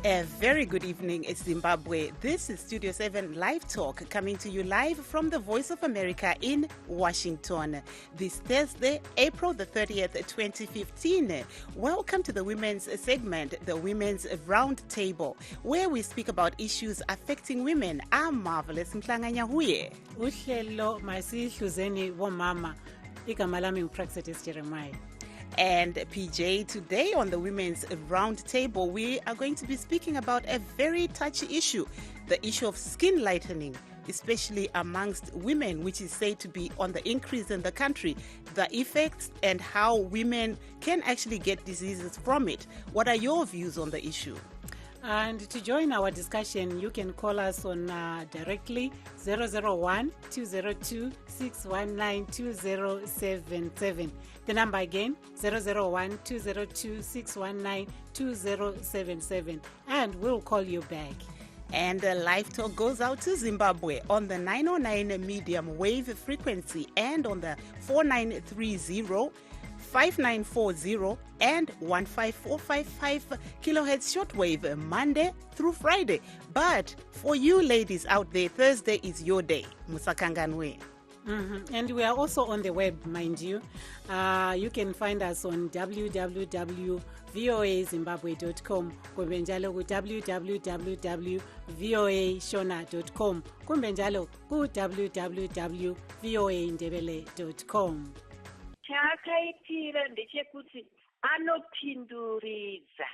A very good evening, it's Zimbabwe. This is Studio 7 Live Talk, coming to you live from the Voice of America in Washington. This Thursday, April the 30th, 2015. Welcome to the women's segment, the Women's Round Table, where we speak about issues affecting women. I'm Marvelous Mhlanganya Huye. Uhlelo masihluzeni bomama. Igama lami nguPraxetis Jeremiah. And PJ, today on the Women's Round Table, we are going to be speaking about a very touchy issue, the issue of skin lightening, especially amongst women, which is said to be on the increase in the country, the effects and how women can actually get diseases from it. What are your views on the issue? And to join our discussion, you can call us on directly 001-202-619-2077. The number again, 001-202-619-2077. And we'll call you back. And Live Talk goes out to Zimbabwe on the 909 medium wave frequency and on the 4930, 5940 and 15455 kilohertz shortwave Monday through Friday. But for you ladies out there, Thursday is your day. Musakanganwe. And we are also on the web, mind you. You can find us on www.voazimbabwe.com, kumbe njalo ku www.voashona.com, kumbe njalo ku www.voandebele.com. Chaakaitira ndechekuti anopinduridza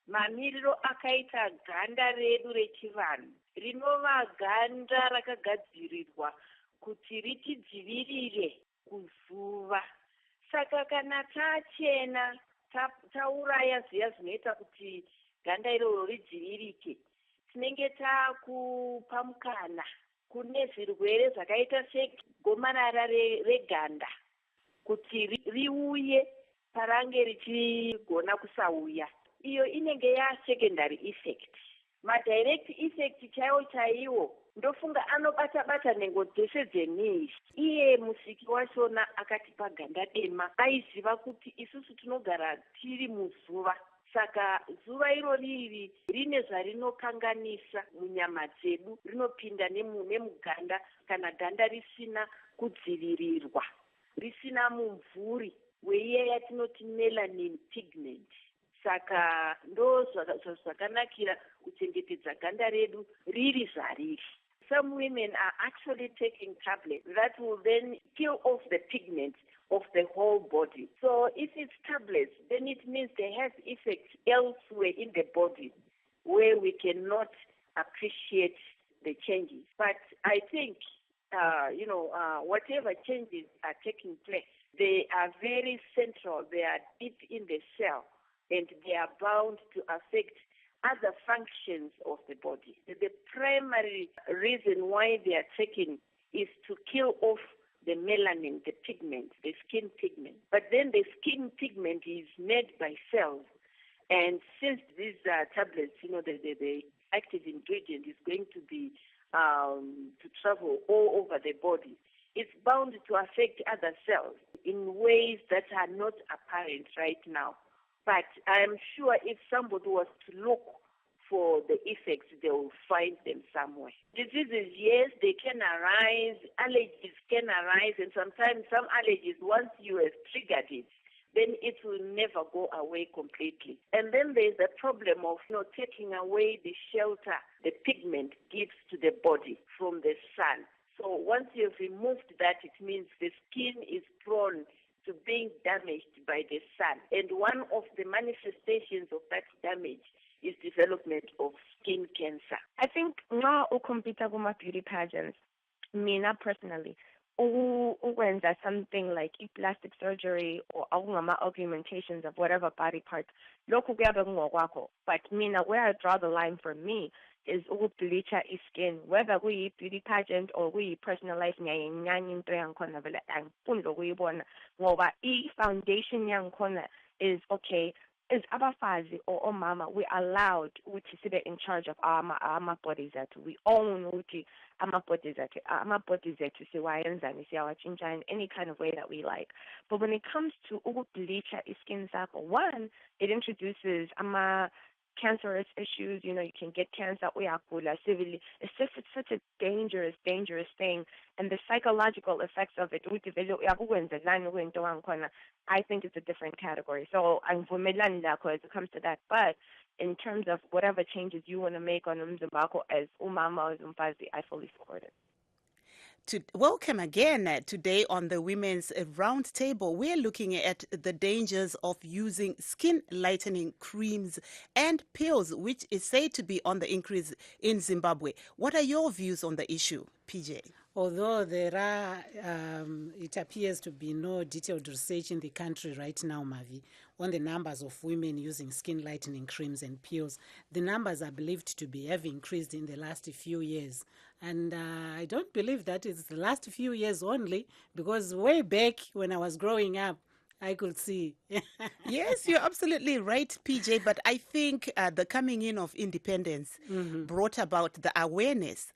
mamiriro akaita ganda redu rechivanhu rinova ganda rakagadzirirwa kuti ritidzivirire kuzuva. Saka kana tachena tauraya ziya zvinoita kuti ganda iroro ridzivirike, tinenge takupa mukana kune zvirwere zvakaita segomarara reganda kuti riuye parange richigona kusauya. Iyo inenge secondary effect. Direct effect chaiwo ndofunga anobata nhengo dzese dzemiri. Iye musiki wachona akatipa ganda dema, aiziva kuti isusu tinogara tiri muzuva. Saka zuva irori rine zvarinokanganisa munyama dzedu, rinopinda nemuganda kana ganda risina kudzivirirwa, risina mumvuri weiye yatinoti melanin pigment. Saka ndo zvakanakira kuchengetedza ganda redu riri zvariri. Some women are actually taking tablets that will then kill off the pigment of the whole body. So if it's tablets, then it means they have effects elsewhere in the body where we cannot appreciate the changes. But I think, whatever changes are taking place, they are very central. They are deep in the cell, and they are bound to affect other functions of the body. The primary reason why they are taken is to kill off the melanin, the pigment, the skin pigment. But then the skin pigment is made by cells. And since these tablets, the active ingredient is going to be to travel all over the body, it's bound to affect other cells in ways that are not apparent right now. But I'm sure if somebody was to look for the effects, they will find them somewhere. Diseases, yes, they can arise. Allergies can arise. And sometimes some allergies, once you have triggered it, then it will never go away completely. And then there's the problem of taking away the shelter the pigment gives to the body from the sun. So once you've removed that, it means the skin is prone to being damaged by the sun. And one of the manifestations of that damage is development of skin cancer. I think now ukompita kuma beauty pageants, mina personally, ukwenza something like plastic surgery or augmentations of whatever body part, lokhu kuyabe kungokwakho. But mina, where I draw the line for me is ukubleacha skin, whether we beauty pageant or we personalize nyayinyanya into yankhona vele angifuni lokuyibona ngoba foundation yankhona is okay. Is abafazi or omama, we allowed ukuthi sibe in charge of our bodies ethu. We own ukuthi ama bodies ethu siwayenzani, siyawatshintsha in any kind of way that we like. But when it comes to ukubleacha skin sakho, one, it introduces cancerous issues. You can get cancer, uyagula civilly. It's such a dangerous thing. And the psychological effects of it, I think it's a different category. So I'm vumelani lakho as it comes to that. But in terms of whatever changes you want to make on umzimba as umama or as umfazi, I fully support it. Welcome again today on the Women's Roundtable. We're looking at the dangers of using skin lightening creams and pills, which is said to be on the increase in Zimbabwe. What are your views on the issue, PJ? Although there are, it appears to be no detailed research in the country right now, Mavi, on the numbers of women using skin lightening creams and pills. The numbers are believed to have increased in the last few years. And I don't believe that it's the last few years only, because way back when I was growing up, I could see. Yes, you're absolutely right, PJ. But I think the coming in of independence brought about the awareness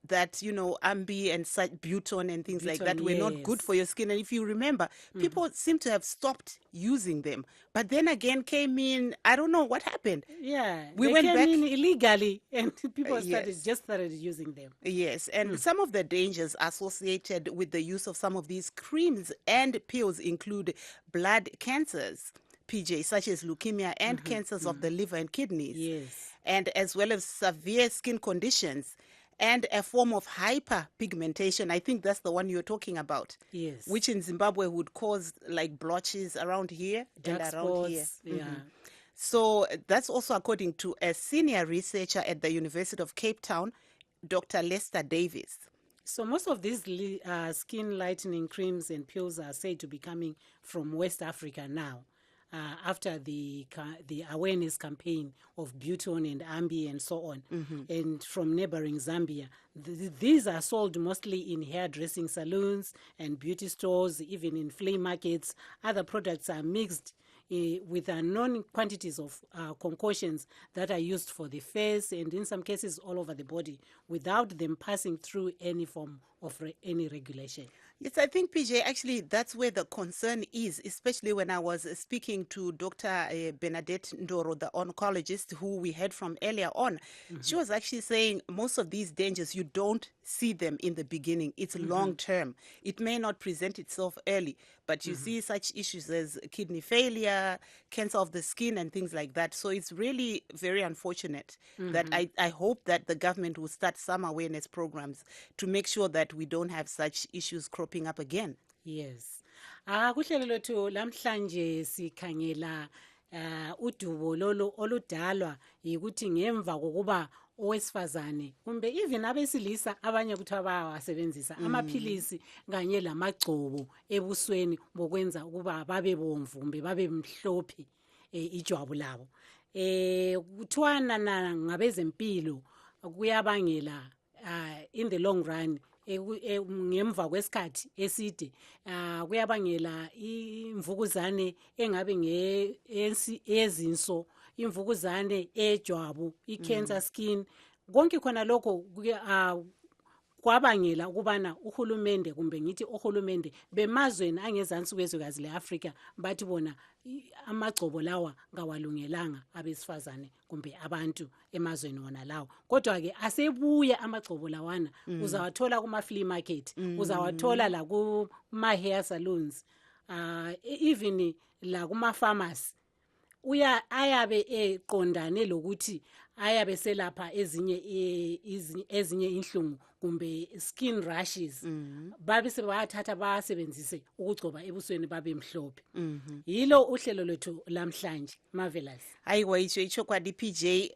that, Ambi and such Buton and things like that were not good for your skin. And if you remember, people seem to have stopped using them. But then again came in, I don't know what happened. Yeah, we went back in illegally and people started using them. Yes, and some of the dangers associated with the use of some of these creams and pills include blood cancers, PJ, such as leukemia and cancers of the liver and kidneys. Yes. And as well as severe skin conditions and a form of hyperpigmentation. I think that's the one you're talking about. Yes. Which in Zimbabwe would cause like blotches around here dark and around spots, here. Yeah. So that's also according to a senior researcher at the University of Cape Town, Dr. Lester Davis. So most of these skin lightening creams and pills are said to be coming from West Africa now. After the awareness campaign of Buton and Ambi and so on, and from neighboring Zambia. These are sold mostly in hairdressing salons and beauty stores, even in flea markets. Other products are mixed with unknown quantities of concoctions that are used for the face and in some cases all over the body without them passing through any form of any regulation. Yes, I think, PJ, actually, that's where the concern is, especially when I was speaking to Dr. Bernadette Ndoro, the oncologist who we heard from earlier on. She was actually saying most of these dangers, you don't see them in the beginning. It's long term. It may not present itself early, but you see such issues as kidney failure, cancer of the skin, and things like that. So it's really very unfortunate that I hope that the government will start some awareness programs to make sure that we don't have such issues cropping up again. Yes. Kuhlelo lwethu lamhlanje sikhangela udubo lolo oludalwa yikuthi ngemva kokuba owesifazane kumbe even abesilisa abanye kuthiwa bayawasebenzisa amaphilisi kanye lamagcobo ebusweni bokwenza ukuba babe bomvu kumbe babe mhlophe ijwabu labo. Kuthiwana ngabezempilo kuyabangela in the long run ngemva kwesikhathi eside kuyabangela imvukuzane engabe ngeyezinso, imvukuzane ejwabu, i-cancer skin. Konke khona lokho kwabangela ukubana uhulumende kumbe ngithi ohulumende bemazweni angezansi kwezwekazi le-Afrika bathi bona amagcobo lawa ngawalungelanga abesifazane kumbe abantu emazweni wona lawo. Kodwa-ke asebuya amagcobo lawana uzawathola kuma-flea market, uzawathola la kuma-hair salons, even la kuma-pharmacy. Ayabe eqondane lokuthi ayabe selapha ezinye inhlungu kumbe skin rashes. Babe sebayathatha basebenzise ukugcoba ebusweni babe mhlophe. Yilo uhlelo lwethu lamhlanje. Marvelous. Aiwa, icho kwadi PJ,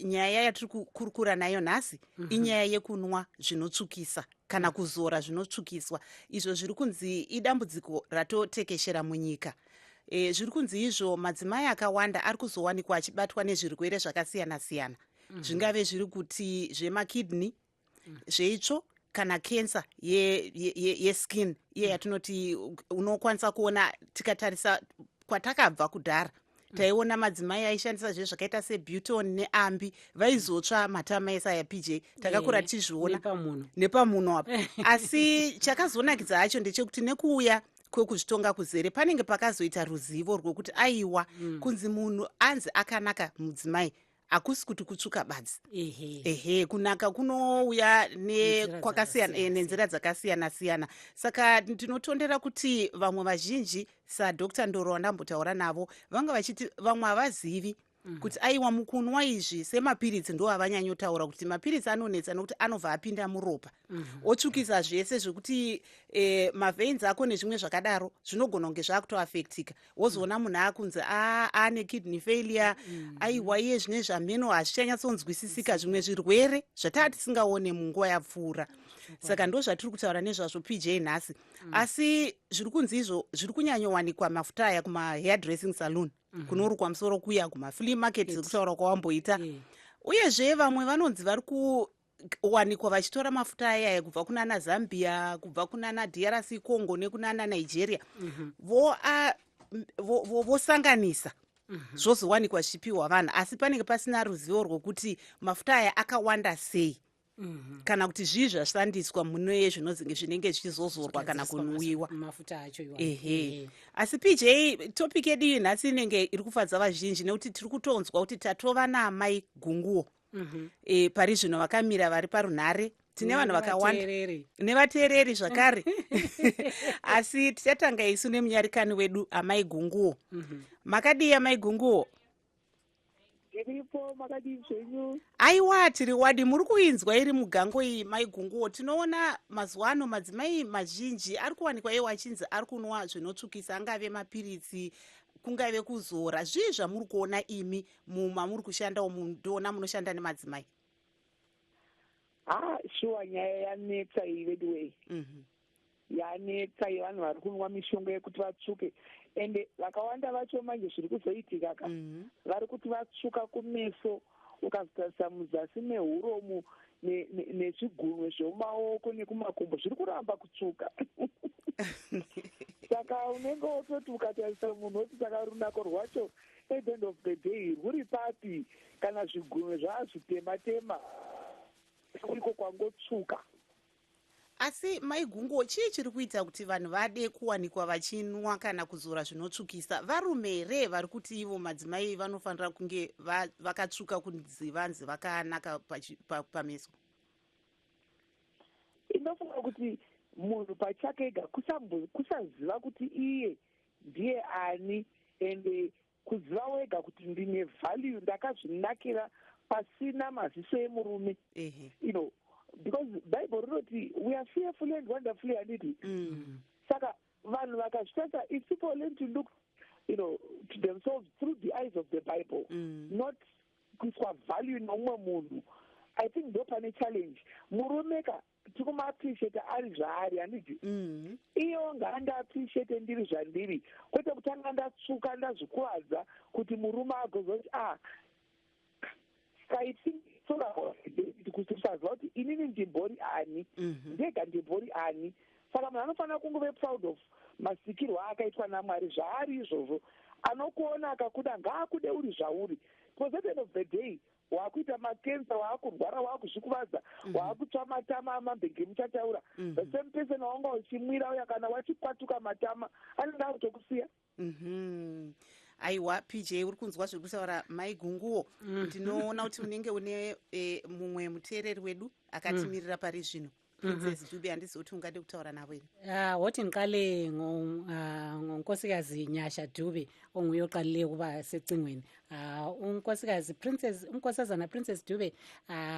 nyaya yatiri kukurukura nayo nhasi inyaya yekunwa zvinotsvukisa kana kuzora zvinotsvukiswa. Izvo zviri kunzi idambudziko ratotekeshera munyika. Zviri kunzi izvo madzimai akawanda ari kuzowanikwa achibatwa nezvirwere zvakasiyana-siyana. Zvingave zviri kuti zvemakidney, zveitsvo kana cancer yeskin, iye yatinoti unokwanisa kuona tikatarisa kwatakabva kudhara. Taiona madzimai aishandisa zvakaita seButon neAmbi vaizotsva matama esa PJ. Takakura tichizviona nepamuno apa. Asi chakazonakidza hacho ndechekuti nekuuya kwekuzvitonga kuzere panenge pakazoita ruzivo rwokuti aiwa kunzi munhu anzi akanaka mudzimai hakusi kuti kutsvuka badzi. Ehe, kunaka kunouya nenzira dzakasiyana-siyana. Saka tinotondera kuti vamwe vazhinji saDr Ndoro wandambotaura navo vanga vachiti vamwe havazivi kuti aiwa mukunwa izvi semapiritsi ndo avanyanyotaura kuti mapiritsi anonetsa nokuti anobva apinda muropa otsvukisa zvese zvekuti maveins ako nezvimwe zvakadaro zvinogona kunge zvakutoafectika wozoona munhu akunzi ane kidney failure aiwa iye zvine zvameno hazvichanyatsonzwisisika zvimwe zvirwere zvataa tisingaone munguva yapfuura. Saka ndo zvatiri kutaura nezvazvo PJ nhasi. Asi zviri kunzi izvo zviri kunyanyowanikwa mafuta aya kumahairdressing saloon kunorukwa musoro kuya kumaflea market kutaura kwawamboita. Uyezve vamwe vanonzi vari kuwanikwa vachitora mafuta aya kubva kunana Zambia, kubva kunana DRC Congo nekunana Nigeria vosanganisa zvozowanikwa zvichipiwa vanhu, asi panenge pasina ruzivo rwokuti mafuta aya akawanda sei kana kuti zvii zvashandiswa mune zvinenge zvichizozorwa kana kunwiwa mafuta acho. Asi PJ topic yedu iyi nhasi inenge iri kufadza vazhinji nekuti tiri kutonzwa kuti tatova naamai gunguo pari zvino vakamira vari parunhare. Tine vanhu vakawanda nevateereri zvakare asi tichatanga isu nemunyarikani wedu amai gunguo. Makadii amai gunguo? Aiwa, tiri wadi. Muri kuinzwa iri mugango iyi mai gunguo. Tinoona mazuva ano madzimai mazhinji ari kuwanikwa iwo achinzi ari kunwa zvinotsvukisa, angave mapiritsi, kungave kuzora. Zvii zvamuri kuona imi mamuri kushanda ndoona munoshanda nemadzimai? Shuwa nyaya yanetsa iyi wedway. Yanetsa iyi vanhu vari kunwa mishonga yekuti vatsvuke. Ende vakawanda vacho manje zviri kuzoitika vari kuti vatsvuka kumeso, ukazotarisa muzasi mehuromu nezvigunwe zvomaoko nekumakumbo zviri kuramba kutsvuka. Saka unenge wototi ukatarisa munhu woti saka runako rwacho at the end of the day rwuri papi kana zvigunwe zvazvitema-tema uriko kwangotsvuka. Asi maigungo, chii chiri kuita kuti vanhu vade kuwanikwa vachinwa kana kuzora zvinotsvukisa? Varume here vari kuti ivo madzimai vanofanira kunge vakatsvuka kunzi vanzi vakanaka pameso? Inofanira kuti munhu pachake ega kusaziva kuti iye ndiye ani, ende kuziva wega kuti ndine value, ndakazvinakira pasina maziso emurume. Because Bible wrote, we are fearfully and wonderfully made. Saka vanhu vakazvitasa, if people learn to look, to themselves through the eyes of the Bible, not kuiswa value nomwe munhu, I think ndo pane challenge. Murume ka tikuma appreciate ari zvaari handiti. Iyo nganda appreciate ndiri zvandiri, kwete kutanga ndatsuka ndazvikuwadza kuti murume agozoti I think kuti usaziva kuti inini ndimbori ani, ndega ndimbori ani. Saka munhu anofanira kungove proud of masikirwo akaitwa naMwari, zvaari izvozvo. Anokuona akakuda ngaakude uri zvauri. Because at the end of the day waakuita makensa, waakurwara, waakuzvikuvadza, waakutsva matama amabhege muchataura. The same person wanga uchimwira uya kana wachikwatuka matama anenge akutokusiya. Aiwa PJ, uri kunzwa zviri kutaura mai gunguo. Ndinoona kuti unenge une mumwe muteereri wedu akatimirira pari zvino. Princess Dube, handisi kuti ungade kutaura navo here? Hoti ndiqale ngonkosikazi Nyasha Dube onguye oqalileyo kuba secingweni. Unkosazana Princess Dube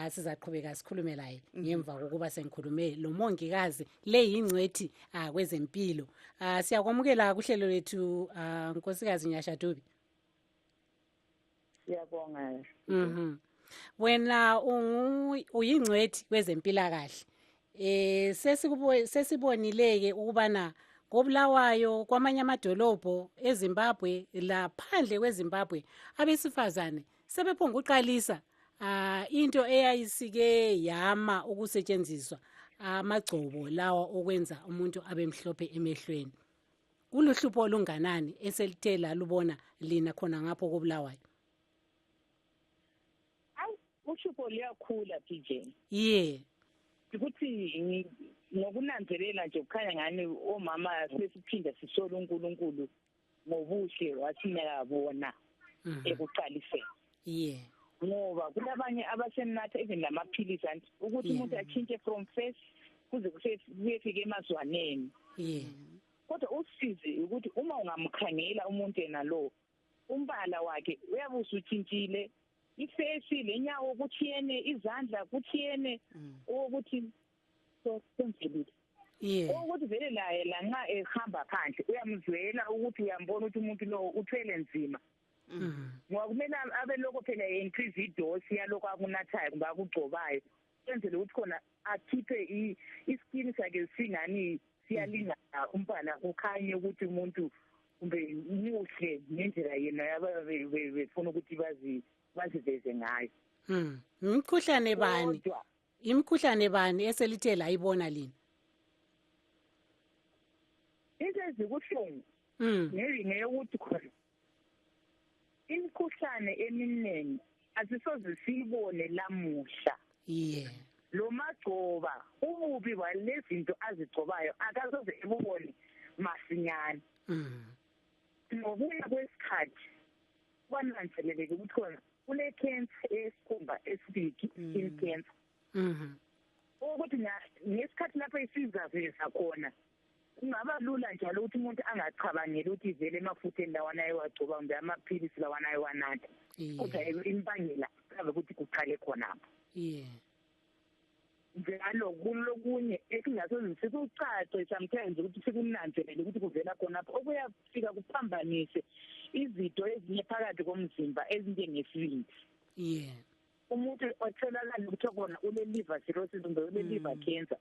sizaqhubeka sikhulume laye ngemva kokuba sengikhulume lo mongikazi le yingcwethi kwezempilo. Siyakwamukela kuhlelo lethu nkosikazi Nyasha Dube. Siyabonga. Wena uyingcwethi kwezempilakahle. Sesibonileke ukubana koBulawayo kwamanye amadolobho eZimbabwe laphandle kweZimbabwe abesifazane sebephonga uqalisa into eyayisike yama ukusetshenziswa amagcobo lawa okwenza umuntu abemhlophe emehlweni. Kuluhlupho olunganani eselithe lalubona lina khona ngapho koBulawayo? Uhlupho liyakhula PJ. Ukuthi ngokunanzelela nje kukhanya ngani omama sesiphinda sisola uNkulunkulu ngobuhle wathina bona ekuqaliseni. ngoba kulabanye abasenatha even lamaphilisi anti ukuthi umuntu atshintshe from first kuze kuyefika emazwaneni. Kodwa usize ukuthi uma ungamkhangela umuntu enalo umbala wakhe uyabe usutshintshile, ifesi lenyawo kuthiyene, izandla kuthiyene, ukuthi so senzelile. Ukuthi vele laye la nxa ehamba phandle uyamzwela ukuthi uyambona ukuthi umuntu lo uthwele nzima. Ngoba kumele abe lokho phela increase idose yalokho akunathayo kumbe akugcobayo, kwenzele ukuthi khona akhiphe iskin sakhe singani siyalingana umbala kukhanye ukuthi umuntu kumbe muhle ngendlela yena befuna ukuthi baziveze ngayo. Imkhuhlane bani eselithe layibona lini? Into ezikuhlungu ngeyokuthi khona imkhuhlane eminingi asisoze siyibone lamuhla. Lo magcoba ububi walezinto azigcobayo akasoze ebubone masinyane. Ngokuya kwesikhathi kwananzeleleke ukuthi khona kule cancer esikhumba esibiki, skin cancer. Ukuthi ngesikhathi lapho isizaveza khona kungaba lula njalo ukuthi umuntu angacabangeli ukuthi ivele emafutheni lawana ayewagcoba kumbe amaphilisi lawana ayewanatha. Kodwa imbangela kabe ukuthi kuqale khonapho. Njalo kulokunye esingasoze sikucace sometimes ukuthi sikunanzelele ukuthi kuvela khonapho okuyafika kuphambanise izitho ezinye phakathi komzimba ezinjengesibindi. Umuntu othelakala ukuthi khona une-liver cirrhosis kumbe une-liver cancer.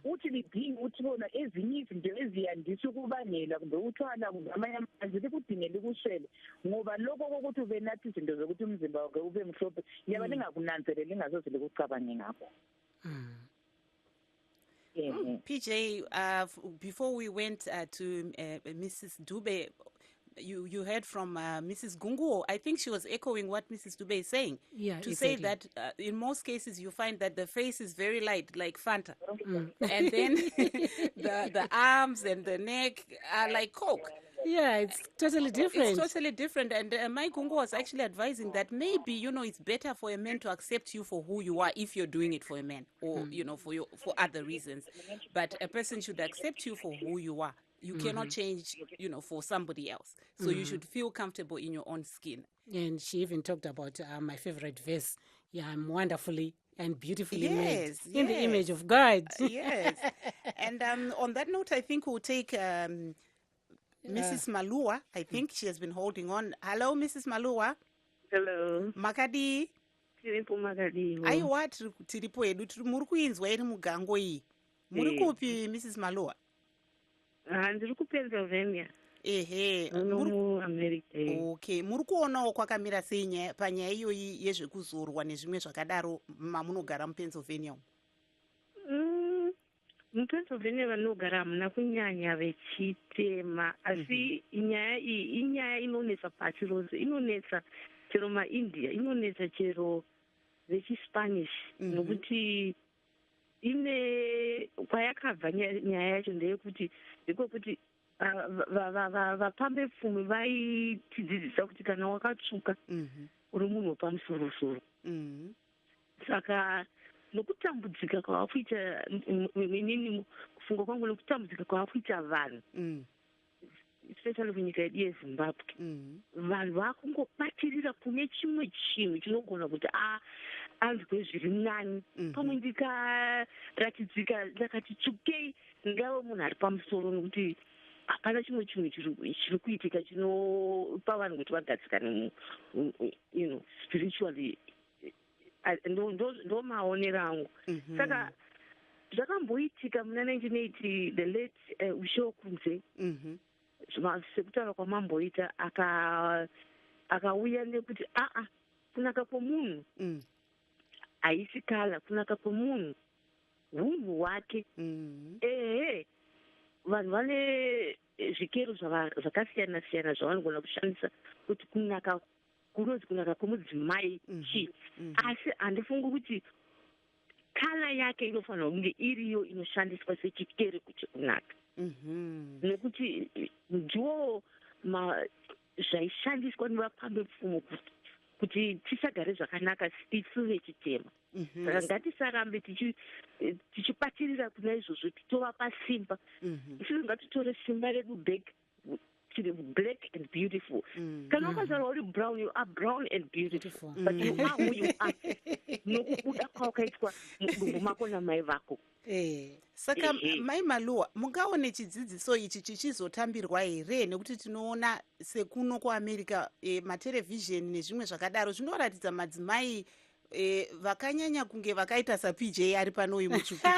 Uthi lidinga ukuthi bona ezinye izinto eziyandisa ukubangela kumbe uthwala kumbe amanye amanzi likudingela ukuswele, ngoba lokho kokuthi ube nathi izinto zokuthi umzimba wakhe ube mhlophe yaba lingakunanzeleli lingasoze likucabange ngakho. PJ, before we went to Mrs. Dube, you heard from Mrs. Gungu. I think she was echoing what Mrs. Dube is saying. To say that in most cases you find that the face is very light, like Fanta. And then the arms and the neck are like Coke. It's totally different. It's totally different. And my Gungu was actually advising that maybe, it's better for a man to accept you for who you are if you're doing it for a man or, for other reasons. But a person should accept you for who you are. You cannot change, for somebody else. So you should feel comfortable in your own skin. And she even talked about my favorite verse. I'm wonderfully and beautifully made in the image of God. Yes. And on that note, I think we'll take Mrs. Malua. I think she has been holding on. Hello, Mrs. Malua. Hello. Makadi. Tiripo Makadi. Aiwa tiripo edu muri kuinzwa iri mugango iyi. Muri kupi Mrs. Malua? Ndiri kuPennsylvania. America. Okay, muri kuonawo kwakamira sei panyaya iyoyi yezvekuzorwa nezvimwe zvakadaro mamunogara muPennsylvania? MuPennsylvania vanogara hamuna kunyanya vechitema, asi nyaya iyi inyaya inonetsa pasi rose, inonetsa chero maIndia, inonetsa chero vechiSpanish, nokuti ine kwayakabva nyaya yacho ndeyekuti ndikokuti vapambe pfumi vaitidzidzisa kuti kana wakatsvuka uri munhu wepamusoro-soro. Saka nokutambudzika kwavakuita inini kufunga kwangu nokutambudzika kwavakuita vanhu, especially kunyika yedu yeZimbabwe, vanhu vakungobatirira kune chimwe chinhu chinogona kuti anzwe zviri nani. Pamwe ndikaratidzika ndakati tsvukei ndingave munhu ari pamusoro, nokuti hapana chimwe chinhu chiri kuitika chinopa vanhu kuti vagadzikane spiritually. Ndo maonero angu. Saka zvakamboitika muna 1980 the late Ushokunze, sekutaura kwamamboita akauya nekuti kunaka kwomunhu haisi kala, kunaka kwomunhu hunhu hwake. Vanhu vane zvikero zvakasiyana siyana zvavanogona kushandisa kuti kunaka kunonzi kunaka kwomudzimai chi, asi handifungi kuti kala yake inofanira kunge iriyo inoshandiswa sechikero kuti kunaka, nekuti ndiwo zvaishandiswa nevapambe pfumo kuti kuti tisagare zvakanaka isu vechitema. Saka ngatisarambe tichibatirira kuna izvozvo titovapa simba. Isusu ngatitore simba redu back tiri black and beautiful. Kana ukazarwa uri brown, you are brown and beautiful. But you are who you are. Nokubuda kwawakaitwa mudumbu mako namai vako. Saka mai Maluwa, mungaone chidzidziso ichi chichizotambirwa here? Nekuti tinoona sekuno kuAmerica matelevision nezvimwe zvakadaro zvinoratidza madzimai vakanyanya kunge vakaita saPJ ari pano uyu mutsvuku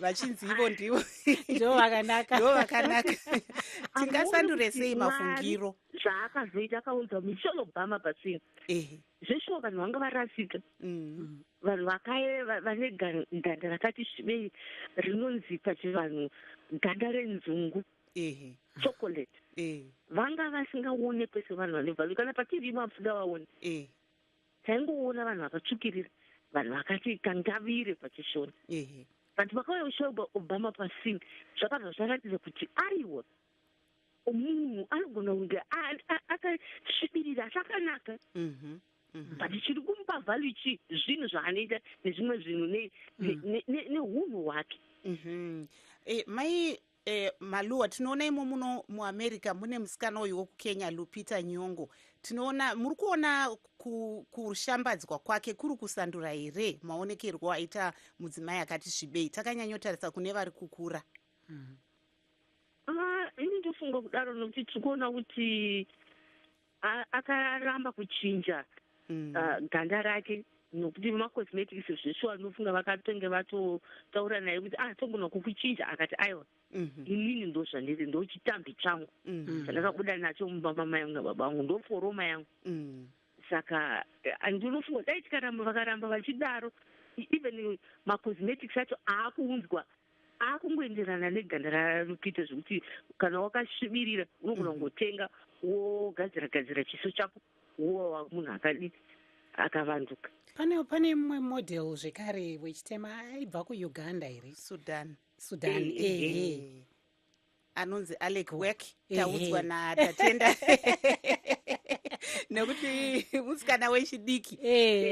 vachinzi ivo ndivo ndo vakanaka. Tingasandure sei mafungiro zvaakazoita akaunza Michelle Obama pasina zveshuwa vanhu vanga varasika. Vanhu vane ganda rakati svibei rinonzi pachivanhu ganda renzungu chocolate vanga vasingaonekwe sevanhu vane vhalu. Kana paTV mapfuda vaone taingoona vanhu vakatsvukirira, vanhu vakati kangavire pachishona. Vanhu vakauya Michelle Obama pasina zvakabva zvaratidza kuti aiwa munhu anogona kunge akasvibirira zvakanaka. But chiri kumupa vhalu zvinhu zvaanoita nezvimwe zvinhu neunhu hwake. Mai Maluwa, tinoona imo muno muAmerica mune musikana uyu wokukenya Lupita Nyong'o. Tinoona muri kuona kushambadzwa kwake kuri kusandura here maonekerwo aita mudzimai akati svibei? Takanyanyotarisa kune vari kukura. Ini ndofunga kudaro nokuti tikuona kuti akaramba kuchinja ganda rake nokuti macosmetics zveshuwa ndinofunga vakatenge vatotaura naye kuti togona kukuchinja. Akati aiwa inini ndo zvandiri ndo chitambi changu chandakabuda nacho mumba mai vangu nababa vangu ndo foroma yangu. Saka ndinofunga dai vakaramba vachidaro even macosmetics acho aakuunzwa akungoenderana neganda raLupita zvekuti kana wakasvibirira unogona kungotenga wogadzira chiso chako wowa munhu akavanduka. Pane mumwe model zvekare wechitema aibva kuUganda here, Sudan. Anonzi Alec Work, taudzwa natatenda nekuti musikana wechidiki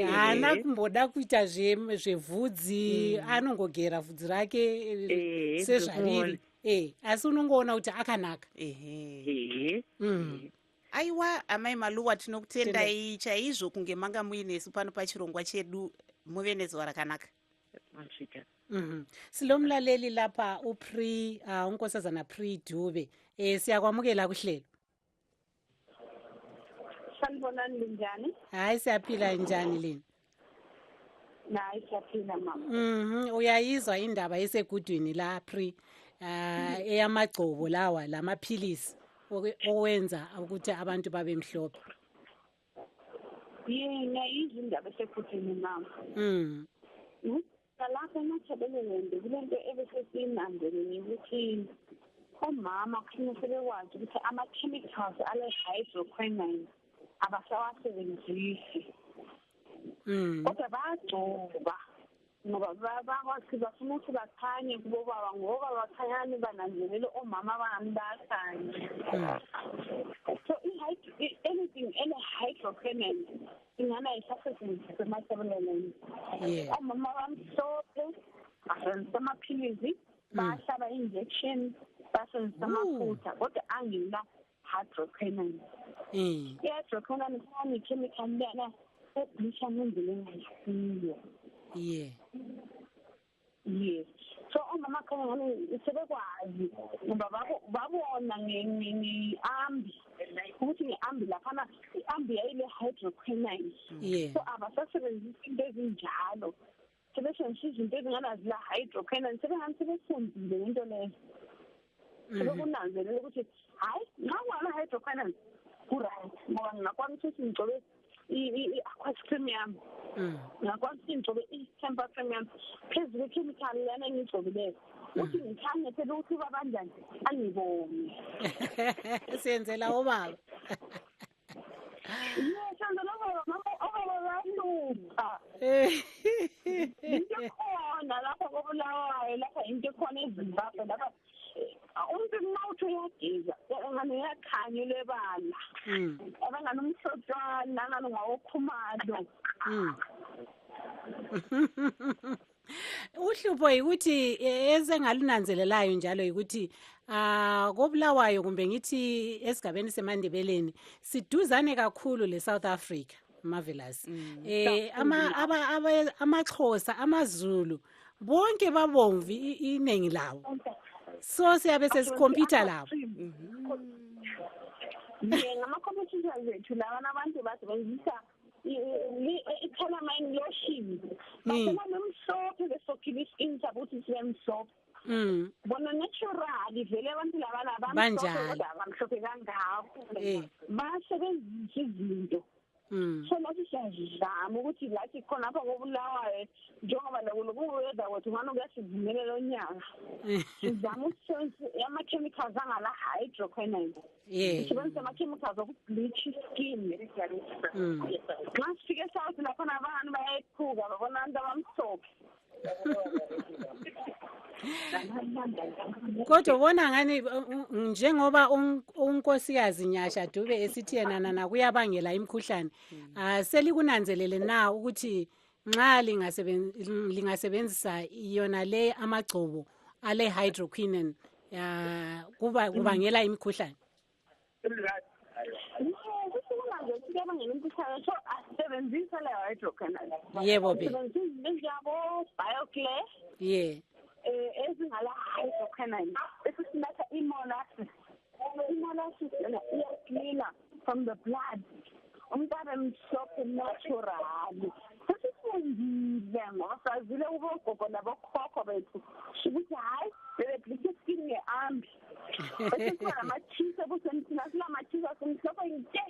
haana kumboda kuita zvevhudzi, anongogera vhudzi rake sezvariri, asi unongoona kuti akanaka. Aiwa amai Maluwa, tinokutendai chaizvo kunge manga muinesu pano pachirongwa chedu. Muve nezuva rakanaka. Silo mlaleli lapha unkosazana Pri Dube, siyakwamukela kuhlelo. Sanibonani njani? Hayi siyaphila njani lini? Nayi siyaphila mama. Uyayizwa indaba esegudwini la Pri eyamagcobo lawa lamaphilisi owenza ukuthi abantu babe mhlophe. Ngiyayizwa indaba esegudwini mama. Lapha eMatshabelelende kulento ebesesiyimandele ukuthi omama kufanele sebekwazi ukuthi ama-chemicals ale-hydroquinone abasawasebenzisi. Kodwa bayagcoba ngoba bakwazi bafuna ukuthi bakhanye kubobaba ngoba bakhanyani bananzelele omama abangani bayakhanya. So anything ele-hydroquinone ingana isasetshenziswa eMatshabelelende. Omama bamhlophe basebenzisa amaphilisi, bahlaba injection, basebenzisa amafutha kodwa angela hydroquinone. I-hydroquinone ifana ne-chemical lena eblisha ngendlela engayisiyo. Yes. So omama khanya ngani sebekwazi ngoba babona nge-ambi ukuthi nge-ambi laphana i-ambi yayile hydroquinone. So abasasebenzisa into ezinjalo, sebesebenzisa izinto ezingana zila hydroquinone, sebefundile ngento leyo. Sebekunanzelela ukuthi hayi nxa ungana hydroquinone ku-right ngoba ngingakwanisa ukuthi ngigcobe i-aqueous cream yami, ngingakwanisa ukuthi ngigcobe i-temper cream yami phezu kwe-chemical lana engiyigcobileyo ukuthi ngikhanye phela ukuthi babanjani angibone. Siyenzela obaba. Siyenzela obaba bayalunga. Into khona lapha koBulawayo, lapha into khona eZimbabwe lapha umuntu mawuthi uyageza ngani yakhanya lebala abangani umhlotshana nangani ngawokhumalo. Uhlupho yikuthi esengalunanzelelayo njalo yikuthi koBulawayo kumbe ngithi esigabeni seMandebeleni siduzane kakhulu leSouth Africa. Marvelous. Amaxhosa, amaZulu bonke babomvu inengi lawo. So siyabe sesikhompyutha labo. Ngama-competitors ethu lawa abantu basebenzisa i-calamine lotion. Baseba nemhlophe besokhile iskin sabo ukuthi sibe mhlophe. Bona naturally vele abantu laba abamhlophe kangako. Basebenzisa izinto. So nathi siyazama ukuthi lathi khona apha koBulawayo njengoba lokuweda kwethu ngani kuyasivumelela onyaka sizama ukusebenzisa ama-chemicals angala-hydroquinone sisebenzisa ama-chemicals okubleach skin nxa sifike esouth lakhona abantu bayayiphuka babona abantu abamhlophe. Kodwa ubona ngani njengoba unkosikazi Nyasha Dube esithi yena kuyabangela imikhuhlane selikunanzelele na ukuthi nxa lingasebenzisa yona le amagcobo ale hydroquinone kubangela imikhuhlane? Yebo be. Yeah. Ezingala-hydroquinone esisinatha i-molasses. I-molasses yona iyacleaner from the blood. Umntwana mhlophe naturally. Sesifundile ngoba sazile ubogogo labokhokho bethu ukuthi hayi bebebleach skin nge-ambi. Besikuba nama-cheese ebusemthina silama-cheese asemhlophe nke.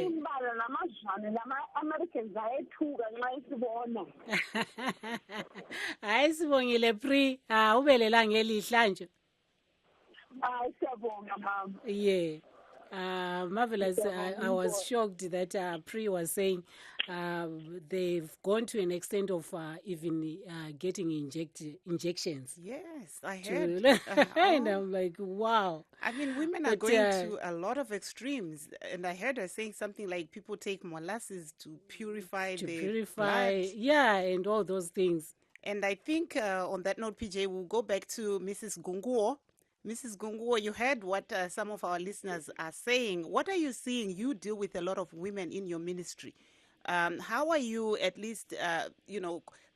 Imbala namazwane lama-Americans ayethuka nxa isibona. Hayi sibongile Pri, ubelelanga elihle nje. Siyabonga mama. Yeah. Marvelous. I was shocked that Pri was saying they've gone to an extent of even getting injections. Yes, I heard. And I'm like, wow. I mean, women are going to a lot of extremes. And I heard her saying something like people take molasses to purify their blood. Yeah, and all those things. And I think on that note, PJ, we'll go back to Mrs. Gunguo. Mrs. Gunguo, you heard what some of our listeners are saying. What are you seeing? You deal with a lot of women in your ministry. How are you at least,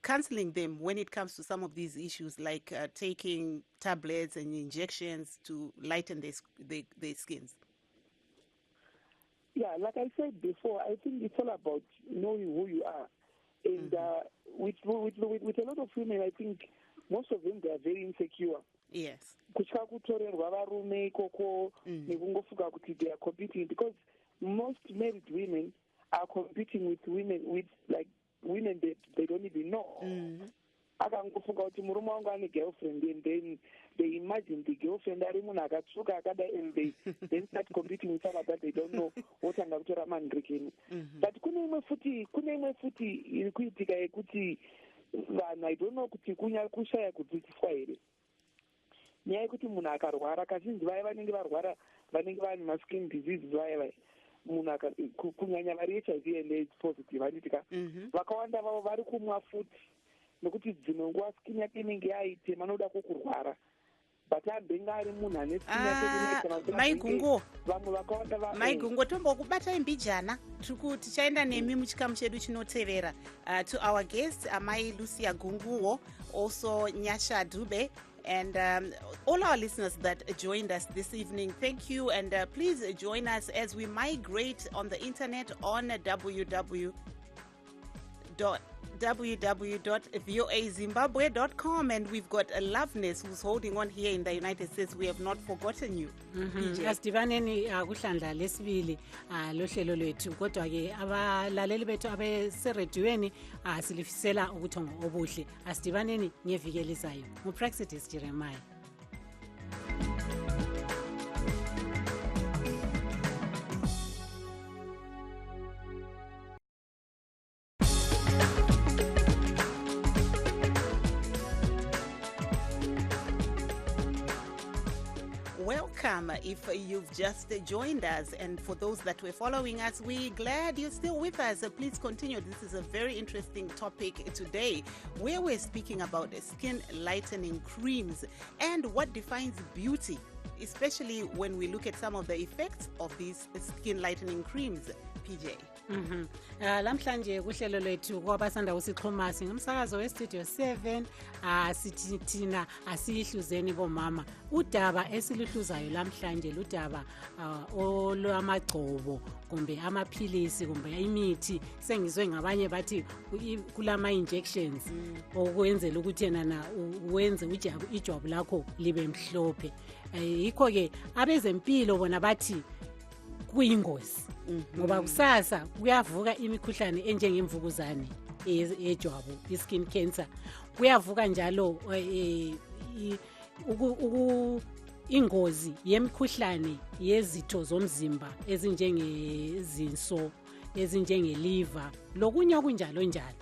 counseling them when it comes to some of these issues, like taking tablets and injections to lighten their skins? Yeah, like I said before, I think it's all about knowing who you are. And with a lot of women, I think most of them, they are very insecure. Yes. Kutya kutorerwa varume ikoko nekungofunga kuti they are competing, because most married women are competing with women they don't even know. Akangofunga kuti murume wangu ane girlfriend, and then they imagine the girlfriend ari munhu akatsvuka akada, and they then start competing with someone that they don't know otanga kutora mandirekeni. But kune imwe futi iri kuitika yekuti vanhu I don't know kuti kushaya kudzidziswa here. Nyaya yekuti munhu akarwara, kazhinji vaya vanenge varwara vanenge vane maskin diseases vaya munhu kunyanya vari HIV and AIDS positive vanoitika vakawanda vavo vari kumwa futi nekuti dzimwe nguva skin yake inenge yaitema noda kwokurwara, but abenge ari munhu ane skin yake Maigungo, vamwe vakawanda Maigungo, tombokubata imbijana tichaenda nemi muchikamu chedu chinotevera. To our guests, Amai Lucia Gunguo, also Nyasha Dube, and all our listeners that joined us this evening, thank you. And please join us as we migrate on the internet on www.voazimbabwe.com. And we've got a Loveness who's holding on here in the United States. We have not forgotten you. Asidibaneni kuhlandla lesibili lohlelo lwethu, kodwa ke abalaleli bethu abeserediyweni silifisela ubuthongo obuhle. Asidibaneni ngeviki elizayo. Mupraxitis Jeremiah. welcome if you've just joined us. And for those that were following us, we're glad you're still with us. Please continue. This is a very interesting topic today where we're speaking about skin lightening creams and what defines beauty, especially when we look at some of the effects of these skin lightening creams. PJ. Lamhlanje kuhlelo lethu kwabasanda usixhuma singumsakazo westudio 7 sithi thina asiyihluzeni bomama. Udaba esiluhluzayo lamhlanje ludaba olwamagcobo kumbe amaphilisi kumbe imithi sengizwe ngabanye bathi kulama injections okwenzela ukuthi yena wenze ijwabu lakho libe mhlophe. Yikho ke abezempilo bona bathi kuyingozi ngoba kusasa kuyavuka imikhuhlane enjengemvukuzane ejwabu, i-skin cancer. Kuyavuka njalo ingozi yemikhuhlane yezitho zomzimba ezinjengezinso, ezinjengeliver lokunye okunjalo njalo.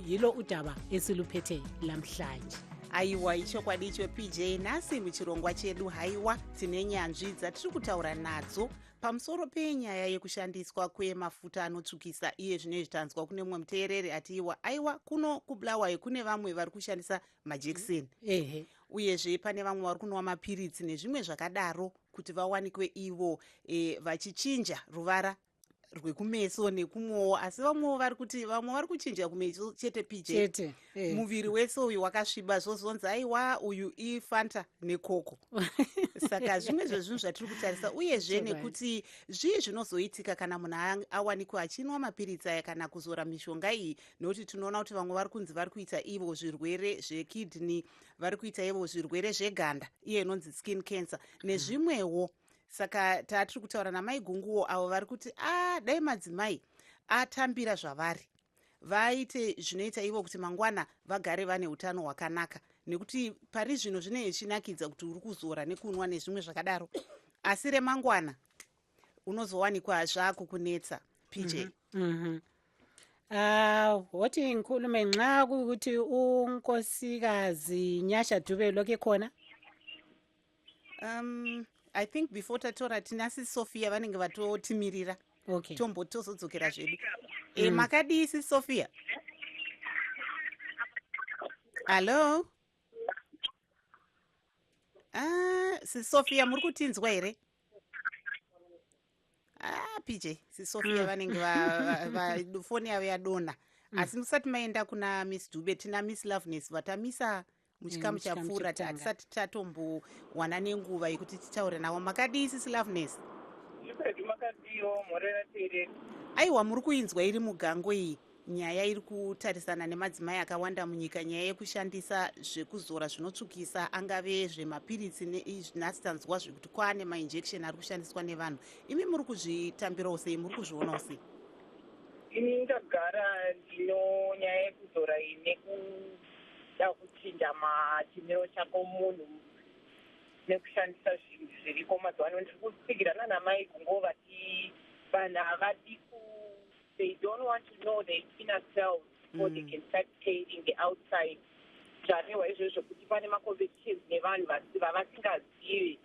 Yilo udaba esiluphethe lamhlanje. Aiwa, ichokwadi icho PJ. Nasi muchirongwa chedu haiwa tine nyanzvi dzatiri kutaura nadzo pamusoro penyaya yekushandiswa kwemafuta anotsvukisa. Iye zvine zvitanzwa kune mumwe muteereri atiiwa aiwa kuno kubulawayo kune vamwe vari kushandisa majekiseni. Uyezve pane vamwe vari kunwa mapiritsi nezvimwe zvakadaro kuti vawanikwe ivo vachichinja ruvara rwekumeso nekumwowo. Asi vamwe vari kuchinja kumeso chete PJ. Muviri wese uyu wakasviba zvozonzi aiwa uyu ifanta nekoko. Saka zvimwe zvezvinhu zvatiri kutarisa, uyezve nekuti zvii zvinozoitika kana munhu awanikwa achinwa mapiritsi aya kana kuzora mishonga iyi, nokuti tinoona kuti vamwe vari kunzi vari kuita ivo zvirwere zvekidney, vari kuita ivo zvirwere zveganda, iye inonzi skin cancer nezvimwewo. Saka tatiri kutaura namai gunguwo avo vari kuti dai madzimai atambira zvavari, vaite zvinoita ivo kuti mangwana vagare vane utano hwakanaka, nekuti pari zvino zvinenge zvichinakidza kuti uri kuzora nekunwa nezvimwe zvakadaro, asi remangwana unozowanikwa zvaakukunetsa PJ. Woti nkulume nxa kukuthi unkosikazi Nyasha Dube lokhe khona? I think before tatora tinasi Sophia vanenge vatotimirira. Okay. Tombo tozodzokera zvedu. Makadi isi Sophia? Hello? Si Sophia muri kutinzwa here? PJ, si Sophia vanenge foni yavo yadona. Asi musati maenda kuna Miss Dube tina Miss Loveness vatamisa muchikamu chapfuura hatisati tatombowana nenguva yekuti titaure navo. Makadi isisi Loveness? Aiwa, muri kuinzwa iri mugango iyi nyaya iri kutarisana nemadzimai akawanda munyika, nyaya yekushandisa zvekuzora zvinotsvukisa, angave zvemapiritsi nhasi tanzwa zvekuti kwaane mainjection ari kushandiswa nevanhu. Imi muri kuzvitambirawo sei, muri kuzvionawo sei? Ini ndagara ndino nyaya yekuzora ine kuchinja machiniro chako munhu nekushandisa zvinhu zviriko mazuva ano. Ndiri kupikirana namai gungo vati vanhu havadi they don't want to know the inner cells before they can start painting the outside. Zvarehwa izvozvo kuti pane macompetitions nevanhu vavasingazivi.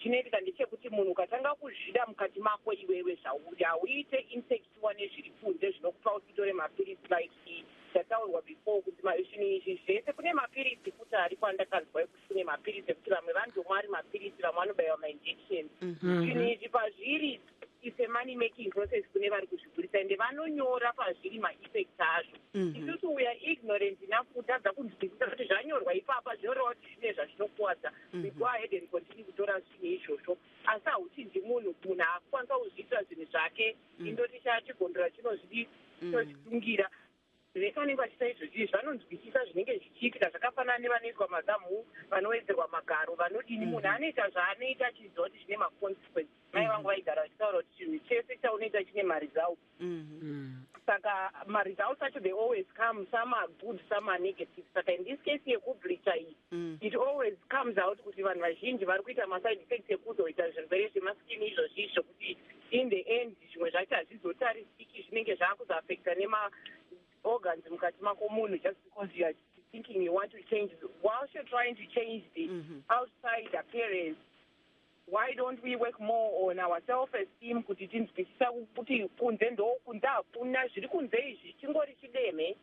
Chinoitika ndechekuti munhu ukatanga kuzvida mukati mako iwewe zvauri hauite insecure nezviri kunze zvinokupa uchitore mapiritsi like tataurwa before kuti zvinhu izvi zvese kune mapiritsi futi ari kwandakanzwa ekuti kune mapiritsi ekuti vamwe vandomwa ari mapiritsi vamwe vanobayiwa mainjections. Zvinhu izvi pazviri is a money making process kune vari kuzvigurisa ende vanonyora pazviri maeffects azvo. Isusu we are ignorant enough kutadza kunzwisisa kuti zvanyorwa ipapa zvinorewa kuti zvine zvazvinokuwadza. We go ahead and continue kutora zvinhu izvozvo, asi hauchinji munhu haakukwanisa kuzviitira zvinhu zvake indoti chachigondora chinozvitungira. Vekanenge vachiita izvozvi vanonzwisisa zvinenge zvichiitika, zvakafanana nevanoitwa mazamu, vanowedzerwa magaro, vanodini. Munhu anoita zvaanoita achiziva kuti zvine maconsequence. Mai vangu vaigara vachitaura kuti chinhu chese chaunoita chine maresults. Saka maresults acho they always come, some are good, some are negative. Saka in this case yekubleacha iyi, it always comes out kuti vanhu vazhinji vari kuita maside effects ekuzoita zvirwere zvemaskini izvozvi zvokuti in the end zvimwe zvacho hazvizotarisiki zvinenge zvaakuzoaffecta organs mukati mako munhu just because you are thinking you want to change whilst you're trying to change the outside appearance. why don't we work more on our self-esteem kuti tinzwisisa kuti kunze ndokunze hakuna zviri kunze izvi chingori chideme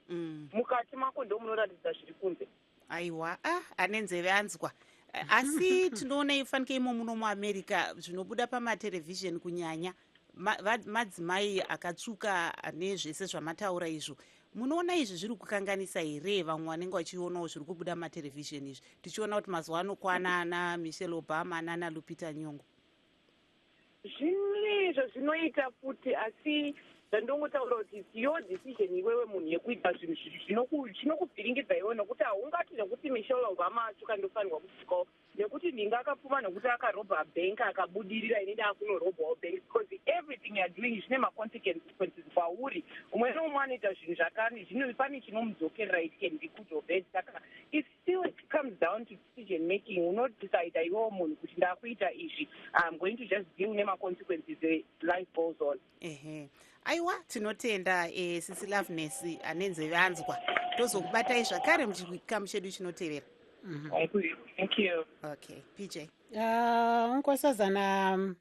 mukati mako ndomunoratidza zviri kunze. Aiwa, ane nzeve anzwa. Asi tinoona ifanike imo muno muAmerica zvinobuda pamaterevhizheni kunyanya madzimai akatsvuka nezvese zvamataura izvo. Munoona izvi zviri kukanganisa here vamwe vanenge vachionawo zviri kubuda materevhizheni izvi tichiona kuti mazuva ano kwana ana Michelle Obama nana Lupita Nyong'o? Zvimwe izvo zvinoita futi asi zvandongotaura kuti it's your decision iwewe munhu yekuita zvinhu zvinokuvhiringidza iwe nokuti haungati nekuti Michelle Obama atsvuka ndofanirwa kutsvukawo nekuti ndinga akapfuma nokuti akarobha bank akabudirira inenge akunorobhawo bank because everything youare doing zvine maconsequences pauri. Umwe neumwe anoita zvinhu zvakani pane chinomudzokerera it can be good or bad. Saka it still comes down to decision making. Unodecide iwewo munhu kuti ndakuita izvi I'm going to just deal nemaconsequences life goes on. Aiwa, tinotenda Sisi Loveness ane nzeve anzwa. Tozokubatai zvakare muchikamu chedu chinotevera. Thank you. Okay, PJ. Nkosazana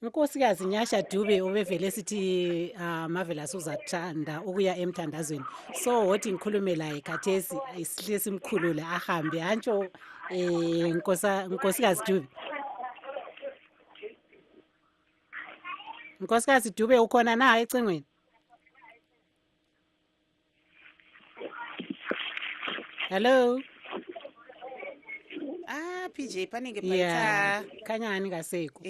Nkosikazi Nyasha Dube obevele sithi Marvelous uzathanda ukuya emthandazweni. So wothi ngikhulume laye khathesi isihle simkhulule ahambe hantsho Nkosikazi Dube. Nkosikazi Dube ukhona na ecingweni? Hello. PJ panenge paita kanyani kaseko.